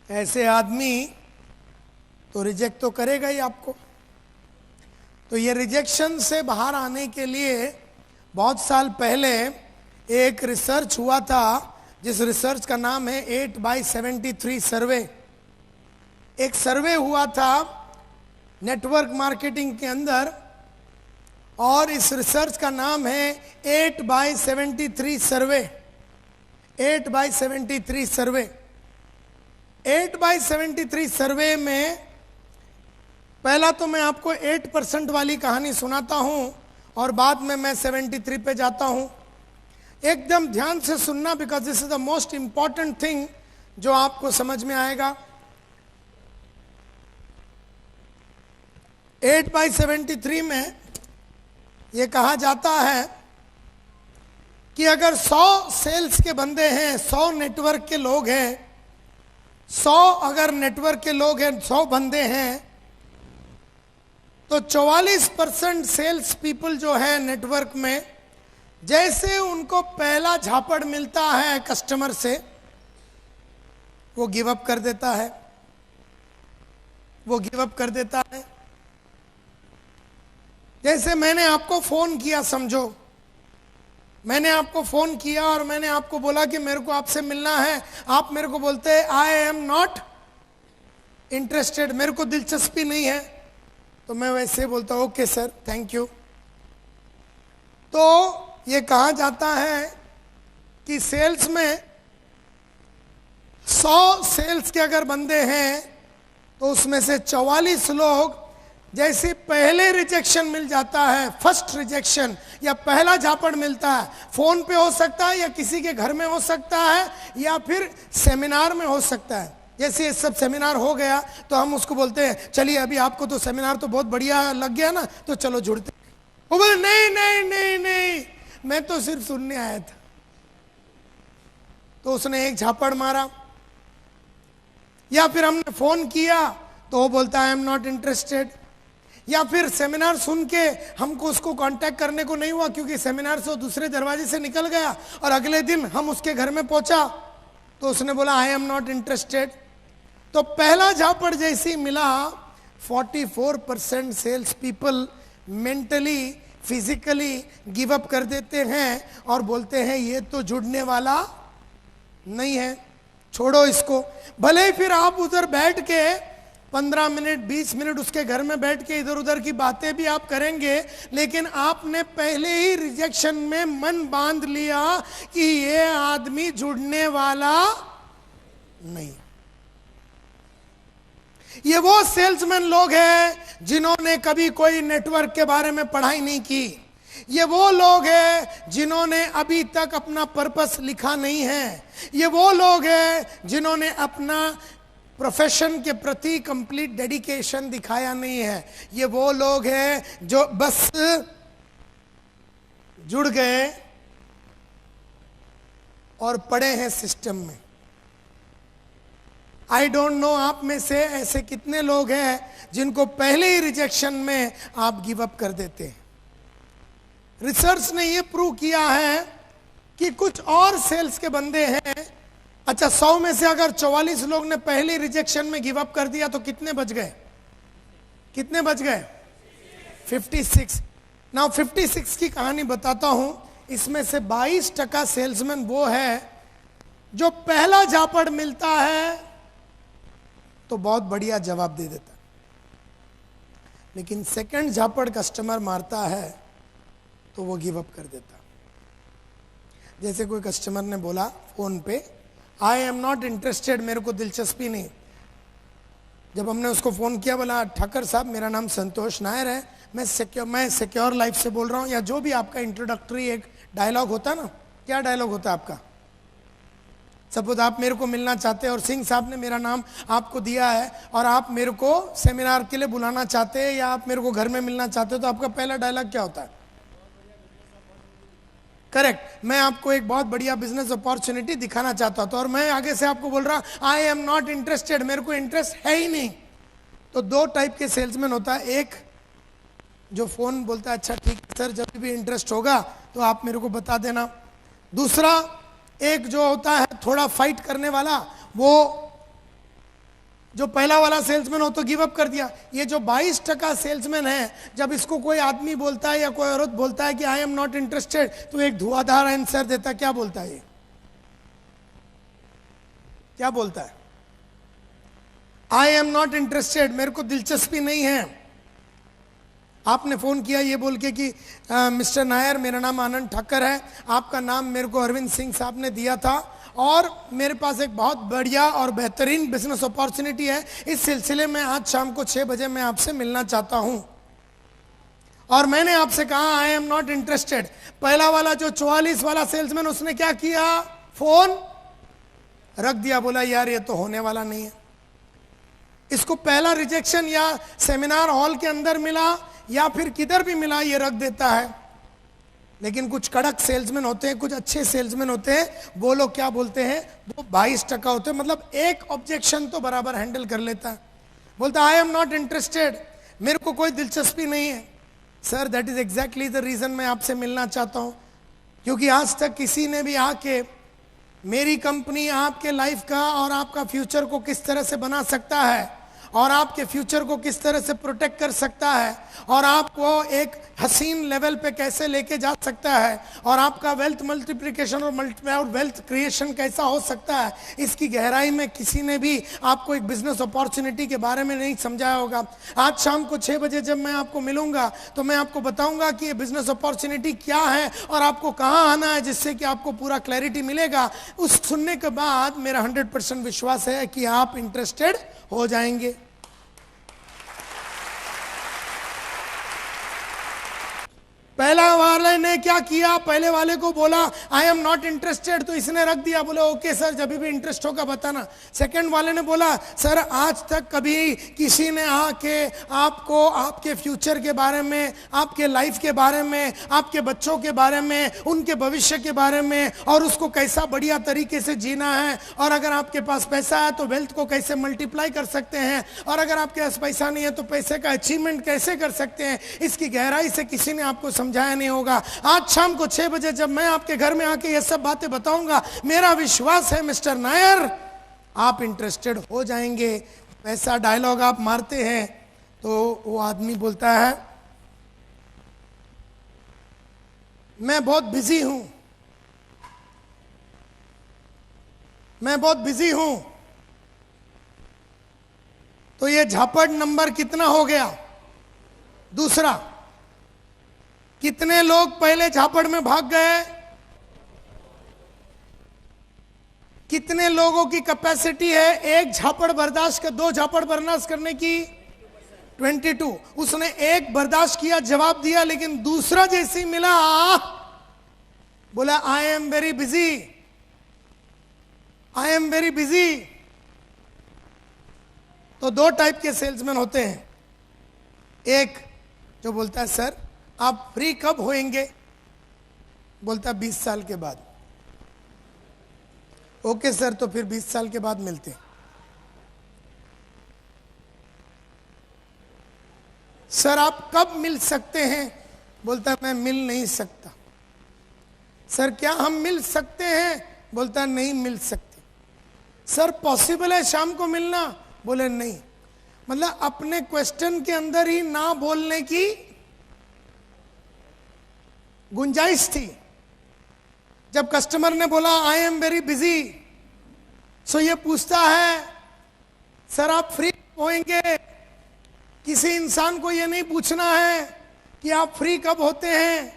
ऐसे आदमी तो रिजेक्ट तो करेगा ही आपको। तो ये रिजेक्शन से बाहर आने के लिए बहुत साल पहले एक रिसर्च हुआ था, जिस रिसर्च का नाम है 8x73 सर्वे। एक सर्वे हुआ था नेटवर्क मार्केटिंग के अंदर और इस रिसर्च का नाम है 8x73 सर्वे। 8x73 सर्वे। 8x73 सर्वे में पहला तो मैं आपको 8% वाली कहानी सुनाता हूं और बाद में मैं 73 पे जाता हूं। एकदम ध्यान से सुनना, because this is the most important thing जो आपको समझ में आएगा। 8x73 में यह कहा जाता है कि अगर 100 सेल्स के बंदे हैं, 100 नेटवर्क के लोग हैं, 100 अगर नेटवर्क के लोग हैं, 100 बंदे हैं, तो 44% सेल्स पीपल जो है नेटवर्क में, जैसे उनको पहला झापड़ मिलता है कस्टमर से, वो गिव अप कर देता है। वो गिव अप कर देता है। जैसे मैंने आपको फोन किया, समझो मैंने आपको फोन किया और मैंने आपको बोला कि मेरे को आपसे मिलना है। आप मेरे को बोलते हैं आई एम नॉट इंटरेस्टेड, मेरे को दिलचस्पी नहीं है। तो मैं वैसे बोलता हूं ओके सर, थैंक यू। तो ये कहा जाता है कि सेल्स में 100 सेल्स के अगर बंदे हैं तो उसमें से 44 लोग जैसे पहले रिजेक्शन मिल जाता है, फर्स्ट रिजेक्शन या पहला झापड़ मिलता है, फोन पे हो सकता है या किसी के घर में हो सकता है या फिर सेमिनार में हो सकता है। जैसे ये सब सेमिनार हो गया तो हम उसको बोलते हैं चलिए अभी आपको तो सेमिनार तो बहुत बढ़िया लग गया ना, तो चलो जुड़ते। वो बोले नहीं नहीं नहीं नहीं, मैं तो सिर्फ सुनने आया था। तो उसने एक झापड़ मारा। या फिर हमने फोन किया तो वो बोलता है आई एम नॉट इंटरेस्टेड। या फिर सेमिनार सुन के हमको उसको कांटेक्ट करने को नहीं हुआ क्योंकि सेमिनार से वो दूसरे दरवाजे से निकल गया और अगले दिन हम उसके घर में पहुंचा तो उसने बोला आई एम नॉट इंटरेस्टेड। तो पहला झापड़ जैसे ही मिला, 44% sales people mentally physically give up कर देते हैं और बोलते हैं ये तो जुड़ने वाला नहीं है, छोड़ो इसको। भले ही फिर आप उधर बैठ के 15 मिनट 20 मिनट उसके घर में बैठ के इधर उधर की बातें भी आप करेंगे, लेकिन आपने पहले ही रिजेक्शन में मन बांध लिया कि ये आदमी जुड़ने वाला नहीं। ये वो सेल्समैन लोग हैं जिन्होंने कभी कोई नेटवर्क के बारे में पढ़ाई नहीं की। ये वो लोग हैं जिन्होंने अभी तक अपना पर्पस लिखा नहीं है। ये वो लोग हैं जिन्होंने अपना प्रोफेशन के प्रति कंप्लीट डेडिकेशन दिखाया नहीं है। ये वो लोग हैं जो बस जुड़ गए और पड़े हैं सिस्टम में। आई डोंट नो आप में से ऐसे कितने लोग हैं जिनको पहले ही रिजेक्शन में आप गिव अप कर देते हैं। रिसर्च ने यह प्रूव किया है कि कुछ और सेल्स के बंदे हैं। अच्छा, 100 में से अगर 44 लोग ने पहले रिजेक्शन में गिव अप कर दिया तो कितने बच गए? कितने बच गए? 56। नाउ 56 की कहानी बताता हूं। इसमें से 22% सेल्समैन वो है जो पहला झापड़ मिलता है तो बहुत बढ़िया जवाब दे देता, लेकिन सेकंड झापड़ कस्टमर मारता है तो वो गिव अप कर देता। जैसे कोई कस्टमर ने बोला फोन पे आई एम नॉट इंटरेस्टेड, मेरे को दिलचस्पी नहीं। जब हमने उसको फोन किया, बोला ठाकर साहब मेरा नाम संतोष नायर है, मैं सिक्योर लाइफ से बोल रहा हूँ, या जो भी आपका इंट्रोडक्टरी एक डायलॉग होता ना, क्या डायलॉग होता है आपका? सपोज आप मेरे को मिलना चाहते हैं और सिंह साहब ने मेरा नाम आपको दिया है और आप मेरे को सेमिनार के लिए बुलाना चाहते हैं या आप मेरे को घर में मिलना चाहते हो, तो आपका पहला डायलॉग क्या होता है? करेक्ट, मैं आपको एक बहुत बढ़िया बिजनेस अपॉर्चुनिटी दिखाना चाहता था और मैं आगे से आपको बोल रहा आई एम नॉट इंटरेस्टेड, मेरे को इंटरेस्ट है ही नहीं। तो दो टाइप के सेल्समैन होता है, एक जो फोन बोलता है अच्छा ठीक है सर, जब भी इंटरेस्ट होगा तो आप मेरे को बता देना। दूसरा एक जो होता है थोड़ा फाइट करने वाला, वो जो पहला वाला सेल्समैन हो तो गिव अप कर दिया। ये जो 22% सेल्समैन है, जब इसको कोई आदमी बोलता है या कोई औरत बोलता है कि आई एम नॉट इंटरेस्टेड, तो एक धुआंधार आंसर देता है। क्या बोलता है? ये क्या बोलता है? आई एम नॉट इंटरेस्टेड, मेरे को दिलचस्पी नहीं है। आपने फ़ोन किया ये बोल के कि मिस्टर नायर, मेरा नाम आनंद ठाकर है, आपका नाम मेरे को अरविंद सिंह साहब ने दिया था और मेरे पास एक बहुत बढ़िया और बेहतरीन बिजनेस अपॉर्चुनिटी है, इस सिलसिले में आज शाम को 6 बजे मैं आपसे मिलना चाहता हूं और मैंने आपसे कहा आई एम नॉट इंटरेस्टेड। पहला वाला जो 44 वाला सेल्समैन, उसने क्या किया, फोन रख दिया, बोला यार ये तो होने वाला नहीं है। इसको पहला रिजेक्शन या सेमिनार हॉल के अंदर मिला या फिर किधर भी मिला, ये रख देता है। लेकिन कुछ कड़क सेल्समैन होते हैं, कुछ अच्छे सेल्समैन होते हैं, वो लोग क्या बोलते हैं, वो 22% होते हैं, मतलब एक ऑब्जेक्शन तो बराबर हैंडल कर लेता है। बोलता आई एम नॉट इंटरेस्टेड, मेरे को कोई दिलचस्पी नहीं है। Sir that is exactly the reason मैं आपसे मिलना चाहता हूं, क्योंकि आज तक किसी ने भी आके मेरी कंपनी आपके लाइफ का और आपका फ्यूचर को किस तरह से बना सकता है और आपके फ्यूचर को किस तरह से प्रोटेक्ट कर सकता है और आपको एक हसीन लेवल पे कैसे लेके जा सकता है और आपका वेल्थ मल्टीप्लिकेशन और वेल्थ क्रिएशन कैसा हो सकता है, इसकी गहराई में किसी ने भी आपको एक बिजनेस अपॉर्चुनिटी के बारे में नहीं समझाया होगा। आज शाम को 6 बजे जब मैं आपको मिलूंगा तो मैं आपको बताऊंगा कि ये बिजनेस अपॉर्चुनिटी क्या है और आपको कहाँ आना है, जिससे कि आपको पूरा क्लैरिटी मिलेगा। उस सुनने के बाद मेरा 100% विश्वास है कि आप इंटरेस्टेड हो जाएंगे। पहला वाले ने क्या किया, पहले वाले को बोला आई एम नॉट इंटरेस्टेड, तो इसने रख दिया, बोले ओके सर जब भी इंटरेस्ट होगा बताना। सेकंड वाले ने बोला सर आज तक कभी किसी ने आके आपको आपके फ्यूचर के बारे में, आपके लाइफ के बारे में, आपके बच्चों के बारे में, उनके भविष्य के बारे में और उसको कैसा बढ़िया तरीके से जीना है और अगर आपके पास पैसा है तो वेल्थ को कैसे मल्टीप्लाई कर सकते हैं और अगर आपके पास पैसा नहीं है तो पैसे का अचीवमेंट कैसे कर सकते हैं, इसकी गहराई से किसी ने आपको समझाया नहीं होगा। आज शाम को 6 बजे जब मैं आपके घर में आके ये सब बातें बताऊंगा, मेरा विश्वास है मिस्टर नायर आप इंटरेस्टेड हो जाएंगे। ऐसा डायलॉग आप मारते हैं तो वो आदमी बोलता है मैं बहुत बिजी हूं, मैं बहुत बिजी हूं। तो ये झापड़ नंबर कितना हो गया, दूसरा। कितने लोग पहले झापड़ में भाग गए, कितने लोगों की कैपेसिटी है एक झापड़ बर्दाश्त कर, 2 झापड़ बर्दाश्त करने की, 22। उसने एक बर्दाश्त किया, जवाब दिया, लेकिन दूसरा जैसे ही मिला बोला I am very busy, I am very busy. तो 2 टाइप के सेल्समैन होते हैं, एक जो बोलता है सर आप फ्री कब होएंगे, बोलता 20 साल के बाद। ओके सर तो फिर 20 साल के बाद मिलते हैं। सर आप कब मिल सकते हैं, बोलता मैं मिल नहीं सकता। सर क्या हम मिल सकते हैं, बोलता नहीं मिल सकते। सर पॉसिबल है शाम को मिलना, बोले नहीं। मतलब अपने क्वेश्चन के अंदर ही ना बोलने की गुंजाइश थी। जब कस्टमर ने बोला आई एम वेरी बिजी, सो ये पूछता है सर आप फ्री होंगे। किसी इंसान को ये नहीं पूछना है कि आप फ्री कब होते हैं।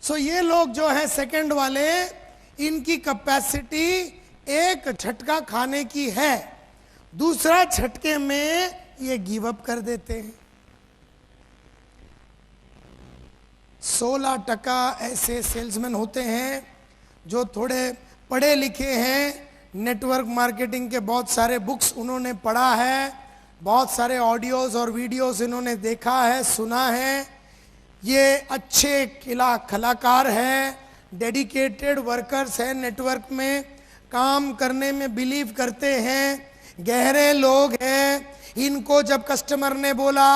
सो ये लोग जो है सेकंड वाले, इनकी कैपेसिटी एक झटका खाने की है, दूसरा झटके में ये गिव अप कर देते हैं। 16% ऐसे सेल्समैन होते हैं जो थोड़े पढ़े लिखे हैं, नेटवर्क मार्केटिंग के बहुत सारे बुक्स उन्होंने पढ़ा है, बहुत सारे ऑडियोज और वीडियोस इन्होंने देखा है, सुना है। ये अच्छे कलाकार हैं, डेडिकेटेड वर्कर्स हैं, नेटवर्क में काम करने में बिलीव करते हैं, गहरे लोग हैं। इनको जब कस्टमर ने बोला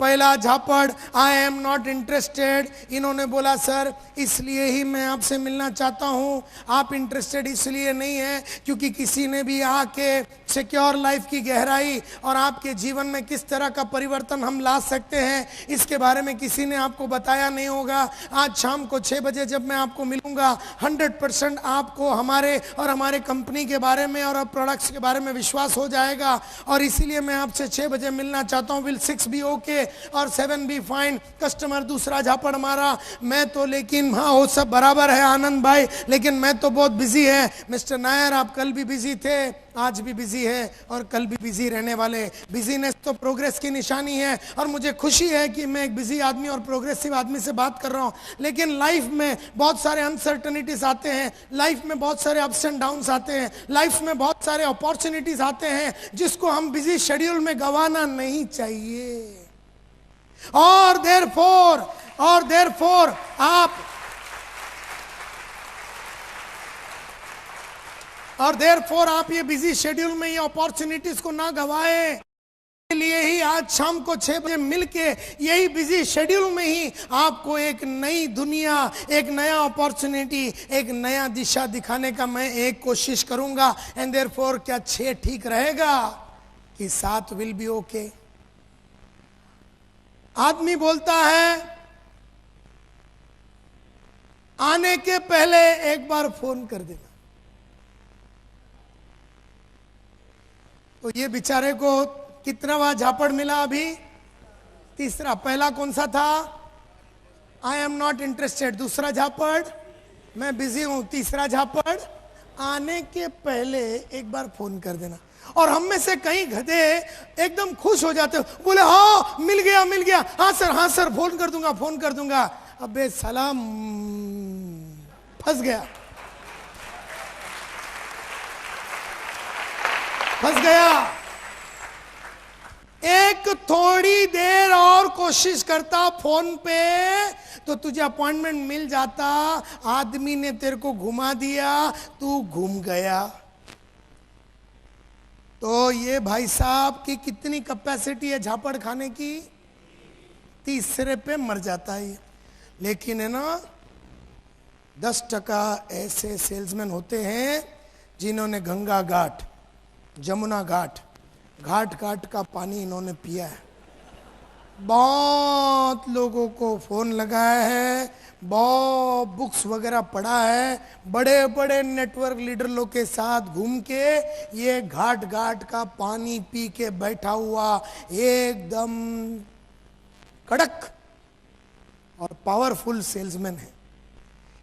पहला झापड़, आई एम नॉट इंटरेस्टेड। इन्होंने बोला सर इसलिए ही मैं आपसे मिलना चाहता हूं। आप इंटरेस्टेड इसलिए नहीं है क्योंकि किसी ने भी आके सिक्योर लाइफ की गहराई और आपके जीवन में किस तरह का परिवर्तन हम ला सकते हैं इसके बारे में किसी ने आपको बताया नहीं होगा। आज शाम को 6 बजे जब मैं आपको मिलूंगा 100% आपको हमारे और हमारे कंपनी के बारे में और प्रोडक्ट्स के बारे में विश्वास हो जाएगा। और इसीलिए मैं आपसे 6 बजे मिलना चाहता हूं। विल 6 बी ओके और 7 बी फाइन? कस्टमर दूसरा झापड़ मारा। मैं तो लेकिन हाँ वो सब बराबर है आनंद भाई, लेकिन मैं तो बहुत बिजी है। मिस्टर नायर आप कल भी बिजी थे, आज भी बिजी है और कल भी बिजी रहने वाले। बिजीनेस तो प्रोग्रेस की निशानी है और मुझे खुशी है कि मैं एक बिजी आदमी और प्रोग्रेसिव आदमी से बात कर रहा हूं। लेकिन लाइफ में बहुत सारे अनसर्टनिटीज आते हैं, लाइफ में बहुत सारे अप्स एंड डाउन्स आते हैं, लाइफ में बहुत सारे अपॉर्चुनिटीज आते हैं जिसको हम बिजी शेड्यूल में गंवाना नहीं चाहिए। और देयरफॉर आप ये बिजी शेड्यूल में ये अपॉर्चुनिटीज को ना गवाएं। लिए ही आज शाम को 6 बजे मिलके यही बिजी शेड्यूल में ही आपको एक नई दुनिया, एक नया अपॉर्चुनिटी, एक नया दिशा दिखाने का मैं एक कोशिश करूंगा। एंड देयरफॉर क्या 6 ठीक रहेगा कि 7 विल बी ओके? आदमी बोलता है आने के पहले एक बार फोन कर देना। तो ये बेचारे को कितनावा झापड़ मिला अभी? तीसरा। पहला कौन सा था? आई एम नॉट इंटरेस्टेड। दूसरा झापड़ मैं बिजी हूं। तीसरा झापड़ आने के पहले एक बार फोन कर देना। और हम में से कई गधे एकदम खुश हो जाते हो, बोले हाँ मिल गया, हाँ सर फोन कर दूंगा। अबे सलाम फंस गया। एक थोड़ी देर और कोशिश करता फोन पे तो तुझे अपॉइंटमेंट मिल जाता। आदमी ने तेरे को घुमा दिया, तू घूम गया। तो ये भाई साहब की कितनी कैपेसिटी है झापड़ खाने की? तीसरे पे मर जाता है। लेकिन है ना 10% ऐसे सेल्समैन होते हैं जिन्होंने गंगा घाट, जमुना घाट का पानी इन्होंने पिया है। बहुत लोगों को फोन लगाया है, बहुत बुक्स वगैरह पढ़ा है, बड़े बड़े नेटवर्क लीडर लोग के साथ घूम के ये घाट का पानी पी के बैठा हुआ एकदम कड़क और पावरफुल सेल्समैन है।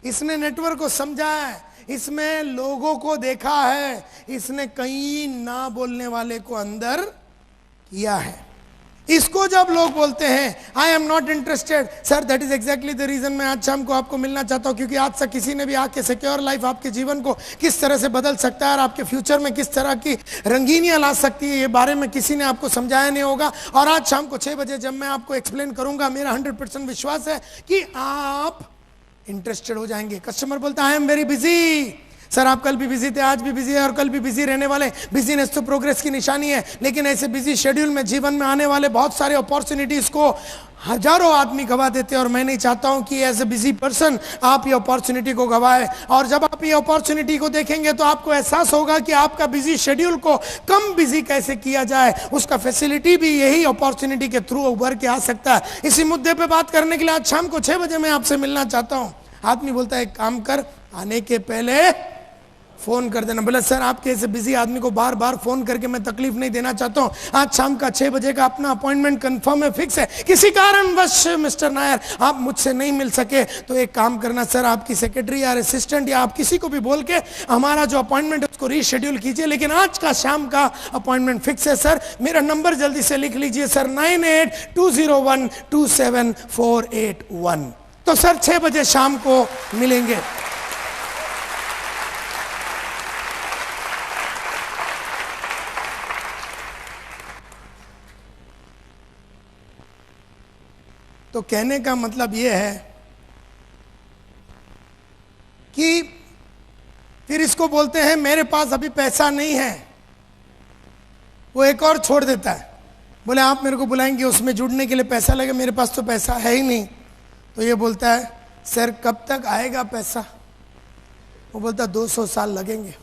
इसने नेटवर्क को समझा है, इसमें लोगों को देखा है, इसने कई ना बोलने वाले को अंदर किया है। इसको जब लोग बोलते हैं I am not interested, sir that is exactly the reason मैं आज शाम को आपको मिलना चाहता हूं, क्योंकि आज तक किसी ने भी आके सिक्योर लाइफ आपके जीवन को किस तरह से बदल सकता है और आपके फ्यूचर में किस तरह की रंगीनियां ला सकती है, ये बारे में किसी ने आपको समझाया नहीं होगा। और आज शाम को 6 बजे जब मैं आपको एक्सप्लेन करूंगा, मेरा 100% विश्वास है कि आप इंटरेस्टेड हो जाएंगे। कस्टमर बोलता है I am very busy. Sir आप कल भी बिजी थे, आज भी बिजी है और कल भी बिजी रहने वाले। बिजीनेस तो प्रोग्रेस की निशानी है, लेकिन ऐसे बिजी शेड्यूल में जीवन में आने वाले बहुत सारे अपॉर्चुनिटीज को हजारों आदमी गवा देते हैं। और मैं नहीं चाहता हूं कि एज ए बिजी पर्सन आप ये अपॉर्चुनिटी को गवाए। और जब आप ये अपॉर्चुनिटी को देखेंगे तो आपको एहसास होगा कि आपका बिजी शेड्यूल को कम बिजी कैसे किया जाए, उसका फैसिलिटी भी यही अपॉर्चुनिटी के थ्रू उभर के आ सकता है। इसी मुद्दे पे बात करने के लिए आज शाम को 6 बजे मैं आपसे मिलना चाहता हूं। आदमी बोलता है एक काम कर, आने के पहले फोन कर देना। बोला सर आपके ऐसे बिजी आदमी को बार बार फोन करके मैं तकलीफ नहीं देना चाहता हूं। आज शाम का 6 बजे का अपना अपॉइंटमेंट कंफर्म है, फिक्स है। किसी कारणवश मिस्टर नायर आप मुझसे नहीं मिल सके तो एक काम करना सर, आपकी सेक्रेटरी या असिस्टेंट या आप किसी को भी बोल के हमारा जो अपॉइंटमेंट है उसको रीशेड्यूल कीजिए, लेकिन आज का शाम का अपॉइंटमेंट फिक्स है सर। मेरा नंबर जल्दी से लिख लीजिए सर, 9820127481। तो सर 6 बजे शाम को मिलेंगे। तो कहने का मतलब यह है कि फिर इसको बोलते हैं मेरे पास अभी पैसा नहीं है, वो एक और छोड़ देता है। बोले आप मेरे को बुलाएंगे, उसमें जुड़ने के लिए पैसा लगे, मेरे पास तो पैसा है ही नहीं। तो ये बोलता है सर कब तक आएगा पैसा? वो बोलता 200 साल लगेंगे।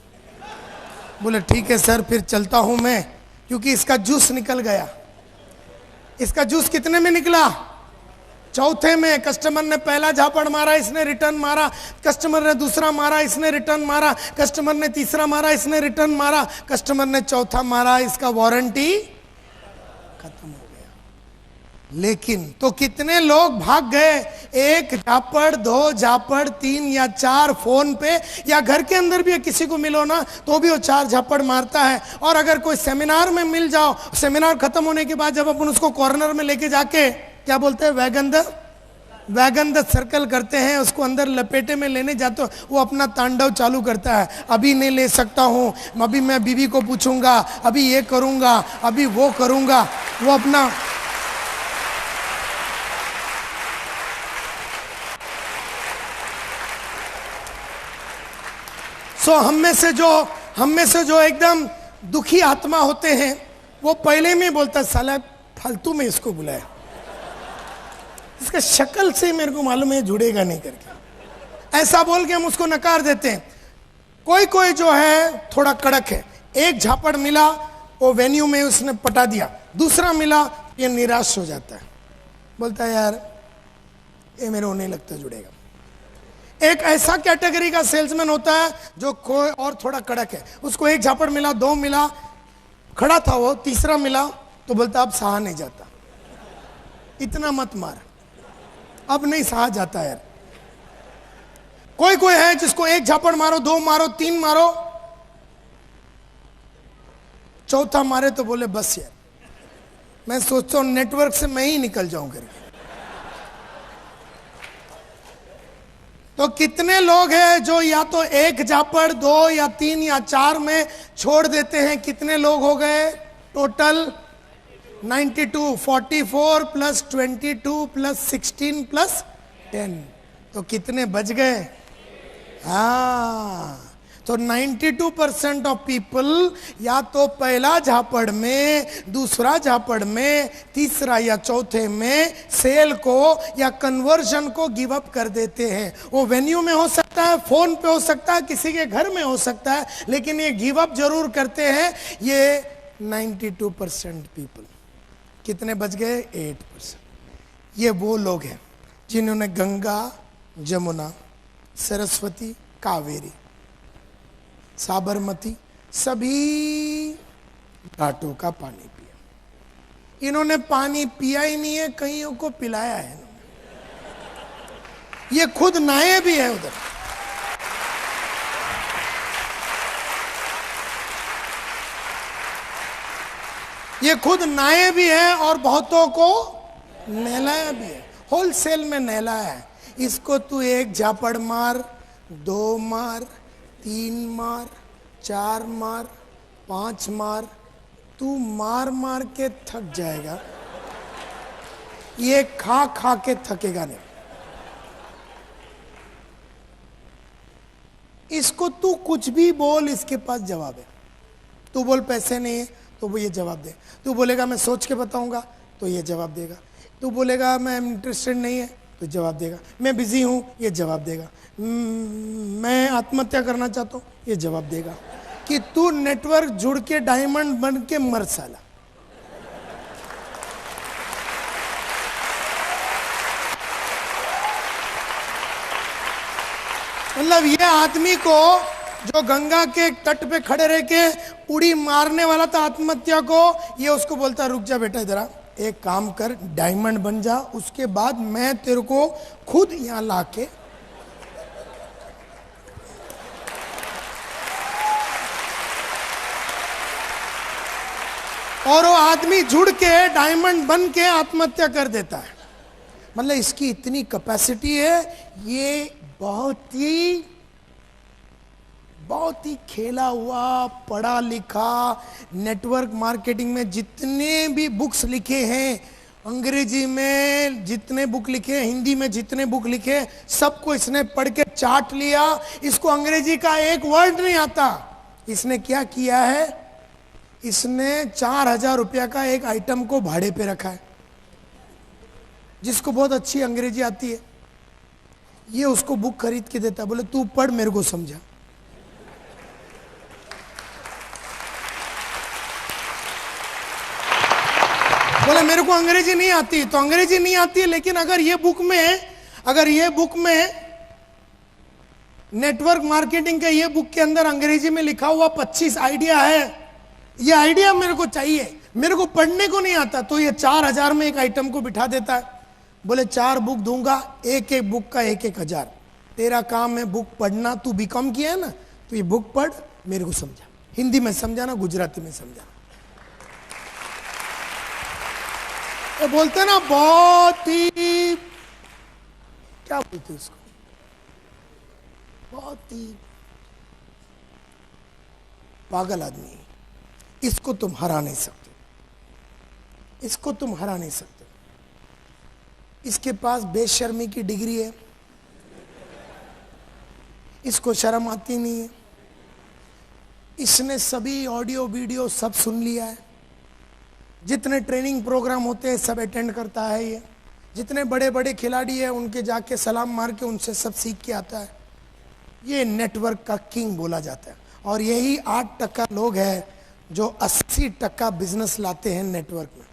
बोले ठीक है सर फिर चलता हूं मैं, क्योंकि इसका जूस निकल गया। इसका जूस कितने में निकला? चौथे में। कस्टमर ने पहला झापड़ मारा, इसने रिटर्न मारा, कस्टमर ने दूसरा मारा, इसने रिटर्न मारा, कस्टमर ने तीसरा मारा, इसने रिटर्न मारा, कस्टमर ने चौथा मारा, इसका वारंटी खत्म हो गया। लेकिन तो कितने लोग भाग गए? एक झापड़, दो झापड़, 3 या 4 फोन पे या घर के अंदर भी किसी को मिलो ना तो भी वो 4 झापड़ मारता है। और अगर कोई सेमिनार में मिल जाओ, सेमिनार खत्म होने के बाद जब अपन उसको कॉर्नर में लेके जाके क्या बोलते हैं, वैगन द सर्कल करते हैं, उसको अंदर लपेटे में लेने जाते हो, वो अपना तांडव चालू करता है। अभी नहीं ले सकता हूं, अभी मैं बीवी को पूछूंगा, अभी ये करूंगा, अभी वो करूंगा। वो अपना हम में से जो एकदम दुखी आत्मा होते हैं वो पहले में बोलता साला फालतू में इसको बुलाया, इसका शक्ल से मेरे को मालूम है जुड़ेगा नहीं करके, ऐसा बोल के हम उसको नकार देते हैं। कोई जो है थोड़ा कड़क है, एक झापड़ मिला वो वेन्यू में उसने पटा दिया, दूसरा मिला ये निराश हो जाता है, बोलता है यार ये मेरे को नहीं लगता जुड़ेगा। एक ऐसा कैटेगरी का सेल्समैन होता है जो कोई और थोड़ा कड़क है, उसको एक झापड़ मिला, 2 मिला, खड़ा था वो, तीसरा मिला तो बोलता अब सहा नहीं जाता, इतना मत मार, अब नहीं सहा जाता यार। कोई है जिसको एक झापड़ मारो, 2 मारो, 3 मारो, चौथा मारे तो बोले बस यार मैं सोचता हूं नेटवर्क से मैं ही निकल जाऊं करके। तो कितने लोग हैं जो या तो एक झापड़, 2 या 3 या 4 में छोड़ देते हैं? कितने लोग हो गए टोटल? 92, 44 प्लस 22 प्लस 16 प्लस 10, तो कितने बच गए? हाँ, तो 92% ऑफ पीपल या तो पहला झापड़ में, दूसरा झापड़ में, तीसरा या चौथे में सेल को या कन्वर्जन को गिव अप कर देते हैं। वो वेन्यू में हो सकता है, फोन पे हो सकता है, किसी के घर में हो सकता है, लेकिन ये गिव अप जरूर करते हैं। ये 92% पीपल। कितने बच गए? 8%। ये वो लोग हैं जिन्होंने गंगा, जमुना, सरस्वती, कावेरी, साबरमती सभी घाटों का पानी पिया। इन्होंने पानी पिया ही नहीं है, कईयों को पिलाया है। ये खुद नहाए भी है उधर। ये खुद नहाए भी है और बहुतों को नहलाया भी है, होलसेल में नहलाया है। इसको तू एक झापड़ मार, 2 मार, 3 मार, 4 मार, 5 मार, तू मार मार के थक जाएगा, ये खा खा के थकेगा नहीं। इसको तू कुछ भी बोल, इसके पास जवाब है। तू बोल पैसे नहीं है तो वो ये जवाब दे। तू बोलेगा मैं सोच के बताऊंगा तो ये जवाब देगा। तू बोलेगा मैं इंटरेस्टेड नहीं है तो जवाब देगा। मैं बिजी हूं, ये जवाब देगा। मैं आत्महत्या करना चाहता हूं, ये जवाब देगा। कि तू नेटवर्क जुड़ के डायमंड बन के मर साला। मतलब ये आदमी को जो गंगा के तट पे खड़े रह के उड़ी मारने वाला था आत्महत्या को, ये उसको बोलता रुक जा बेटा, जरा एक काम कर, डायमंड बन जा, उसके बाद मैं तेरे को खुद यहां लाके और वो आदमी जुड़ के डायमंड बन के आत्महत्या कर देता है। मतलब इसकी इतनी कैपेसिटी है। ये बहुत ही खेला हुआ, पढ़ा लिखा, नेटवर्क मार्केटिंग में जितने भी बुक्स लिखे हैं, अंग्रेजी में जितने बुक लिखे, हिंदी में जितने बुक लिखे, सबको इसने पढ़ के चाट लिया। इसको अंग्रेजी का एक वर्ड नहीं आता। इसने क्या किया है? इसने 4,000 रुपया का एक आइटम को भाड़े पे रखा है, जिसको बहुत अच्छी अंग्रेजी आती है। ये उसको बुक खरीद के देता है, बोले तू पढ़, मेरे को समझा। बोले मेरे को अंग्रेजी नहीं आती, तो अंग्रेजी नहीं आती है, लेकिन अगर ये बुक में नेटवर्क मार्केटिंग के ये बुक के अंदर अंग्रेजी में लिखा हुआ 25 आइडिया है, ये आइडिया मेरे को चाहिए, मेरे को पढ़ने को नहीं आता, तो ये 4,000 में एक आइटम को बिठा देता है। बोले 4 बुक दूंगा, एक बुक का 1,000। तेरा काम है बुक पढ़ना, तू बीकॉम किया है ना, तो ये बुक पढ़, मेरे को समझा, हिंदी में समझाना, गुजराती में समझाना। तो बोलते ना बहुत ही, क्या बोलते उसको, बहुत ही पागल आदमी। इसको तुम हरा नहीं सकते, इसको तुम हरा नहीं सकते। इसके पास बेशर्मी की डिग्री है, इसको शर्म आती नहीं है। इसने सभी ऑडियो वीडियो सब सुन लिया है, जितने ट्रेनिंग प्रोग्राम होते हैं सब अटेंड करता है। ये जितने बड़े बड़े खिलाड़ी हैं उनके जाके सलाम मार के उनसे सब सीख के आता है। ये नेटवर्क का किंग बोला जाता है। और यही 8% लोग हैं जो 80% बिजनेस लाते हैं नेटवर्क में।